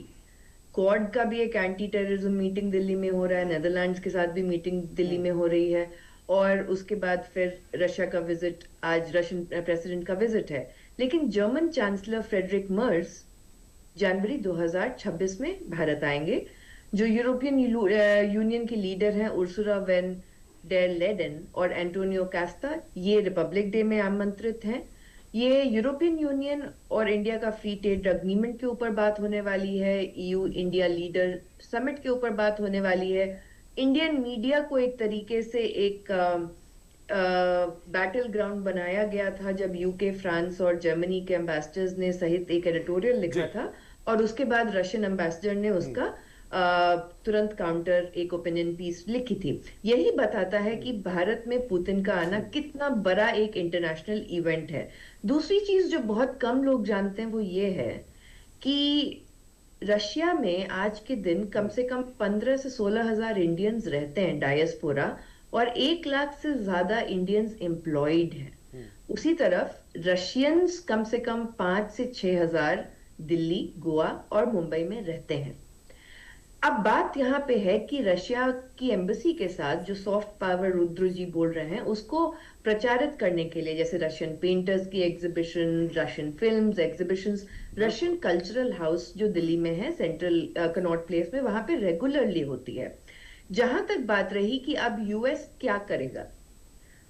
क्वाड का भी एक एंटी टेररिज्म मीटिंग दिल्ली में हो रहा है, नेदरलैंड्स के साथ भी मीटिंग दिल्ली में हो रही है, और उसके बाद फिर रशिया का विजिट, आज रशियन प्रेसिडेंट का विजिट है। लेकिन जर्मन चांसलर फ्रेडरिक मर्ज जनवरी 2026 में भारत आएंगे। जो यूरोपियन यूनियन के लीडर हैं उर्सुला वेन डेर लेडेन और एंटोनियो कास्ता, ये रिपब्लिक डे में आमंत्रित हैं। ये यूरोपियन यूनियन और इंडिया का फ्री ट्रेड एग्रीमेंट के ऊपर बात होने वाली है, EU इंडिया लीडर समिट के ऊपर बात होने वाली है। इंडियन मीडिया को एक तरीके से एक बैटल ग्राउंड बनाया गया था जब यूके, फ्रांस और जर्मनी के एम्बेसडर्स ने सहित एक एडिटोरियल लिखा था, और उसके बाद रशियन एम्बेसडर ने उसका तुरंत काउंटर एक ओपिनियन पीस लिखी थी। यही बताता है कि भारत में पुतिन का आना कितना बड़ा एक इंटरनेशनल इवेंट है। दूसरी चीज जो बहुत कम लोग जानते हैं वो ये है कि रशिया में आज के दिन कम से कम 15 से 16 हजार इंडियंस रहते हैं डायस्पोरा, और 1 लाख से ज्यादा इंडियंस एम्प्लॉयड हैं। उसी तरफ रशियंस कम से कम 5 से 6 हजार दिल्ली, गोवा और मुंबई में रहते हैं। अब बात यहाँ पे है कि रशिया की एम्बेसी के साथ जो सॉफ्ट पावर रुद्र जी बोल रहे हैं उसको प्रचारित करने के लिए, जैसे रशियन पेंटर्स की exhibition, Russian films exhibitions, Russian cultural house जो दिल्ली में है सेंट्रल कनॉट प्लेस में, वहां पे रेगुलरली होती है। जहां तक बात रही कि अब यूएस क्या करेगा,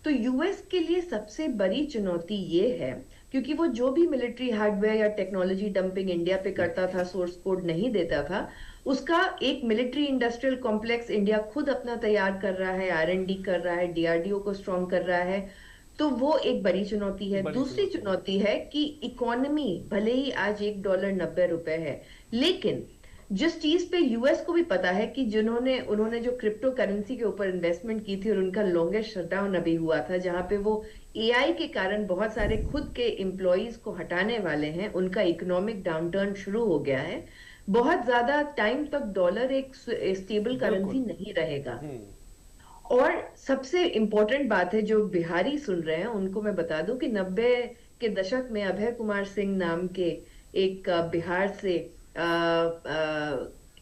तो यूएस के लिए सबसे बड़ी चुनौती ये है, क्योंकि वो जो भी मिलिट्री हार्डवेयर या टेक्नोलॉजी डंपिंग इंडिया पे करता था, सोर्स कोड नहीं देता था, उसका एक मिलिट्री इंडस्ट्रियल कॉम्प्लेक्स इंडिया खुद अपना तैयार कर रहा है, R&D कर रहा है, DRDO को स्ट्रॉन्ग कर रहा है, तो वो एक बड़ी चुनौती है। दूसरी चुनौती है कि इकोनॉमी भले ही आज $1 90 रुपए है, लेकिन जिस चीज पे यूएस को भी पता है कि उन्होंने जो क्रिप्टो करेंसी के ऊपर इन्वेस्टमेंट की थी और उनका लॉन्गेस्ट शटडाउन अभी हुआ था, जहां पे वो AI के कारण बहुत सारे खुद के एम्प्लॉइज को हटाने वाले हैं, उनका इकोनॉमिक डाउनटर्न शुरू हो गया है। बहुत ज्यादा टाइम तक डॉलर एक स्टेबल करेंसी नहीं रहेगा। और सबसे इंपॉर्टेंट बात है, जो बिहारी सुन रहे हैं उनको मैं बता दूं कि 90 के दशक में अभय कुमार सिंह नाम के एक बिहार से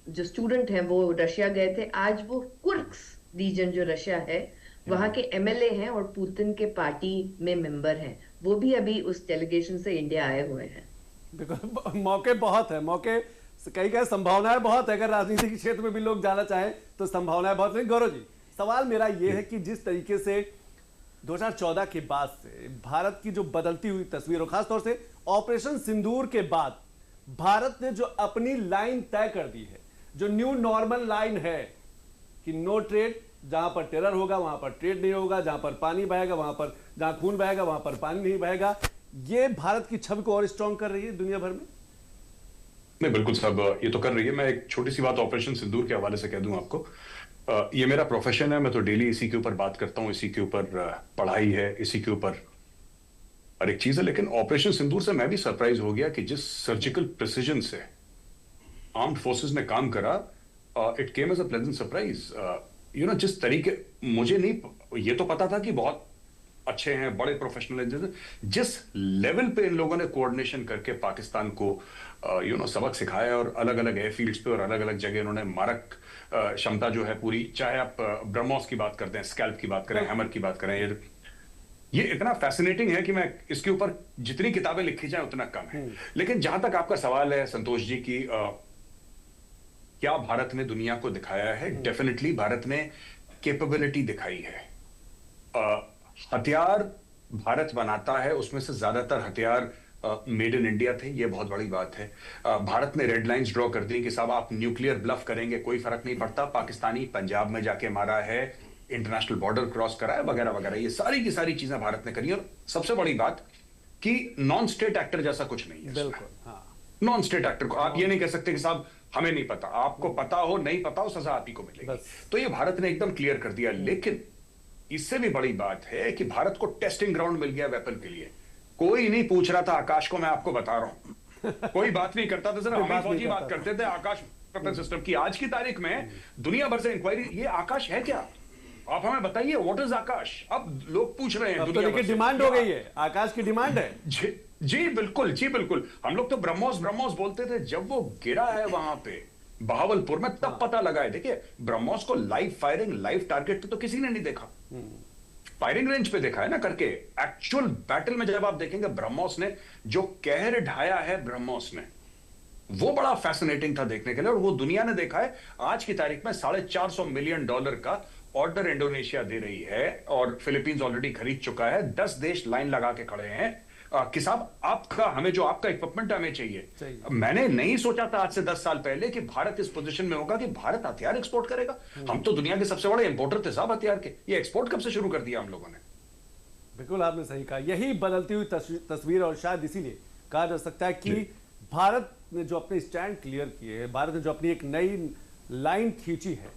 जो स्टूडेंट हैं वो रशिया गए थे। आज वो कुर्स्क रीजन जो रशिया है वहां के MLA हैं और पुतिन के पार्टी में मेंबर हैं, वो भी अभी उस डेलीगेशन से इंडिया आए हुए हैं। बिल्कुल, मौके बहुत है, मौके कई संभावनाएं बहुत है। अगर राजनीति के क्षेत्र में भी लोग जाना चाहें तो संभावनाएं बहुत है। गौरव जी, सवाल मेरा यह है कि जिस तरीके से 2014 के बाद से भारत की जो बदलती हुई तस्वीर, और खासतौर से ऑपरेशन सिंदूर के बाद भारत ने जो अपनी लाइन तय कर दी है, जो न्यू नॉर्मल लाइन है कि नो ट्रेड, जहां पर टेरर होगा वहां पर ट्रेड नहीं होगा, जहां पर पानी बहेगा वहां पर, जहां खून बहेगा वहां पर पानी नहीं बहेगा, ये भारत की छवि को और स्ट्रॉन्ग कर रही है दुनिया भर में। नहीं, बिल्कुल साहब, ये तो कर रही है। मैं एक छोटी सी बात ऑपरेशन सिंदूर के हवाले से कह दूं आपको। ये मेरा प्रोफेशन है, मैं तो डेली इसी के ऊपर बात करता हूं, इसी के ऊपर पढ़ाई है, इसी के ऊपर हर एक चीज है। लेकिन ऑपरेशन सिंदूर से मैं भी सरप्राइज हो गया कि जिस सर्जिकल प्रिसीजन से आर्म्ड फोर्सेस ने काम करा, it came as a pleasant surprise. जिस तरीके, मुझे नहीं ये तो पता था कि बहुत अच्छे हैं, बड़े प्रोफेशनल हैं, जिस लेवल पे इन लोगों ने कोऑर्डिनेशन करके पाकिस्तान को सबक सिखाया, और अलग अलग एयरफील्ड्स पे और अलग अलग जगह उन्होंने मारक क्षमता जो है पूरी, चाहे आप ब्रह्मोस की बात करते हैं, स्कैल्प की बात करें, हैमर की बात करें, ये इतना फैसिनेटिंग है कि मैं इसके ऊपर जितनी किताबें लिखी जाए उतना कम है। लेकिन जहां तक आपका सवाल है संतोष जी की, क्या भारत ने दुनिया को दिखाया है? डेफिनेटली भारत ने कैपेबिलिटी दिखाई है। हथियार भारत बनाता है, उसमें से ज्यादातर हथियार मेड इन इंडिया थे, ये बहुत बड़ी बात है। भारत ने रेड लाइंस ड्रॉ कर दी कि साहब आप न्यूक्लियर ब्लफ करेंगे कोई फर्क नहीं पड़ता, पाकिस्तानी पंजाब में जाके मारा है, इंटरनेशनल बॉर्डर क्रॉस करा है, वगैरह वगैरह, ये सारी की सारी चीजें भारत ने करी। और सबसे बड़ी बात कि नॉन स्टेट एक्टर जैसा कुछ नहीं है। बिल्कुल, हाँ। नॉन स्टेट एक्टर को आप ये नहीं कह सकते कि साहब हमें नहीं पता, आपको पता हो नहीं पता हो, सजा आप ही को मिलेगी। तो ये भारत ने एकदम क्लियर कर दिया। लेकिन इससे भी बड़ी बात है कि भारत को टेस्टिंग ग्राउंड मिल गया वेपन के लिए। कोई नहीं पूछ रहा था आकाश को, मैं आपको बता रहा हूं, कोई बात नहीं करता था, सिर्फ हमारी फौजी बात करते थे आकाश वेपन सिस्टम की। आज की तारीख में दुनिया भर से इंक्वायरी, ये आकाश है क्या, आप हमें बताइए, व्हाट इज आकाश? अब लोग पूछ रहे हैं, अब तो देखिए डिमांड हो गई है, आकाश की डिमांड है। जी बिल्कुल, जी बिल्कुल। हम लोग तो ब्रह्मोस ब्रह्मोस बोलते थे, जब वो गिरा है वहां पे बहावलपुर में, तब पता लगा है। देखिए, ब्रह्मोस को लाइव फायरिंग, लाइव टारगेट पे तो किसी ने नहीं देखा, फायरिंग रेंज पे देखा है ना करके। एक्चुअल बैटल में जब आप देखेंगे ब्रह्मोस ने जो कहर ढाया है, ब्रह्मोस ने, वो बड़ा फैसिनेटिंग था देखने के लिए। और वो दुनिया ने देखा है। आज की तारीख में $450 मिलियन का ऑर्डर इंडोनेशिया दे रही है, और फिलीपींस ऑलरेडी खरीद चुका है। 10 देश लाइन लगा के खड़े हैं कि साहब आपका, हमें जो आपका इक्विपमेंट हमें चाहिए। मैंने नहीं सोचा था आज से 10 साल पहले कि भारत इस पोजीशन में होगा कि भारत हथियार एक्सपोर्ट करेगा। हम तो दुनिया के सबसे बड़े इंपोर्टर थे साहब हथियार के। ये एक्सपोर्ट कब से शुरू कर दिया हम लोगों ने? बिल्कुल, आपने सही कहा। यही बदलती हुई तस्वीर, और शायद इसीलिए कहा जा सकता है कि भारत ने जो अपने स्टैंड क्लियर किए हैं, भारत ने जो अपनी एक नई लाइन खींची है,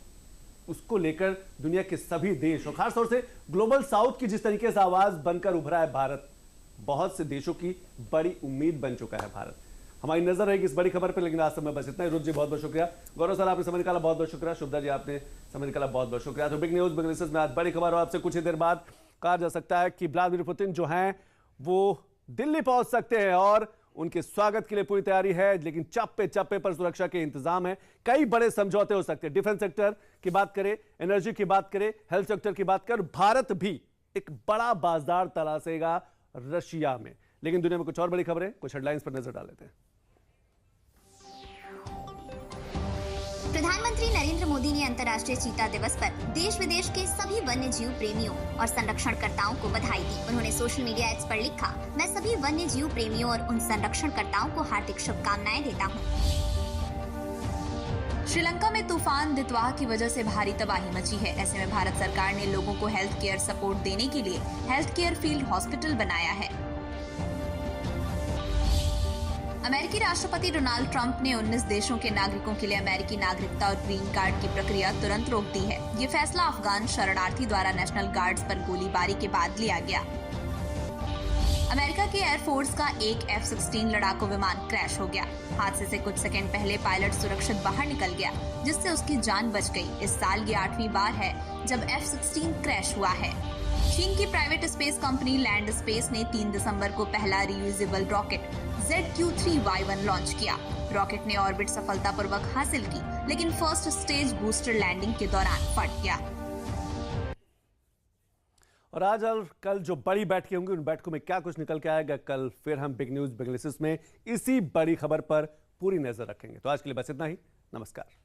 उसको लेकर दुनिया के सभी देश, और खासतौर से ग्लोबल साउथ की जिस तरीके से आवाज बनकर उभरा है भारत, बहुत से देशों की बड़ी उम्मीद बन चुका है भारत। हमारी नजर रहेगी इस बड़ी खबर पर, लेकिन आज समय बस इतना ही। रुद्र जी बहुत बहुत शुक्रिया, गौरव सर आपने समय निकाला, बहुत बहुत शुक्रिया, शुभदा जी आपने समय निकाला, बहुत बहुत शुक्रिया। तो बिग न्यूज बिग एनालिसिस में आज बड़ी खबर, और आपसे कुछ ही देर बाद कहा जा सकता है कि व्लादिमीर पुतिन जो हैं वो दिल्ली पहुंच सकते हैं और उनके स्वागत के लिए पूरी तैयारी है, लेकिन चप्पे चप्पे पर सुरक्षा के इंतजाम है। कई बड़े समझौते हो सकते हैं, डिफेंस सेक्टर की बात करें, एनर्जी की बात करें, हेल्थ सेक्टर की बात करें, भारत भी एक बड़ा बाजार तलाशेगा रशिया में। लेकिन दुनिया में कुछ और बड़ी खबरें, कुछ हेडलाइंस पर नजर डाल लेते हैं। प्रधानमंत्री नरेंद्र मोदी ने अंतर्राष्ट्रीय चीता दिवस पर देश विदेश के सभी वन्य जीव प्रेमियों और संरक्षणकर्ताओं को बधाई दी। उन्होंने सोशल मीडिया एक्स पर लिखा, मैं सभी वन्य जीव प्रेमियों और उन संरक्षणकर्ताओं को हार्दिक शुभकामनाएं देता हूं। श्रीलंका में तूफान दितवाह की वजह से भारी तबाही मची है। ऐसे में भारत सरकार ने लोगों को हेल्थ केयर सपोर्ट देने के लिए हेल्थ केयर फील्ड हॉस्पिटल बनाया है। अमेरिकी राष्ट्रपति डोनाल्ड ट्रंप ने 19 देशों के नागरिकों के लिए अमेरिकी नागरिकता और ग्रीन कार्ड की प्रक्रिया तुरंत रोक दी है। ये फैसला अफगान शरणार्थी द्वारा नेशनल गार्ड्स पर गोलीबारी के बाद लिया गया। अमेरिका के एयरफोर्स का एक F-16 लड़ाकू विमान क्रैश हो गया। हादसे से कुछ सेकंड पहले पायलट सुरक्षित बाहर निकल गया, जिससे उसकी जान बच गई। इस साल ये 8वीं बार है जब F-16 क्रैश हुआ है। चीन की private space company land space ने 3 दिसंबर को पहला रियूजेबल रॉकेट ZQ-3Y1 लॉन्च किया। रॉकेट ने ऑर्बिट सफलतापूर्वक हासिल की, लेकिन फर्स्ट स्टेज बूस्टर लैंडिंग के दौरान फट गया। और आज और कल जो बड़ी बैठकें होंगी, उन बैठकों में क्या कुछ निकल के आएगा, कल फिर हम बिग न्यूज बिग एनालिसिस में इसी बड़ी खबर पर पूरी नजर रखेंगे। तो आज के लिए बस इतना ही, नमस्कार।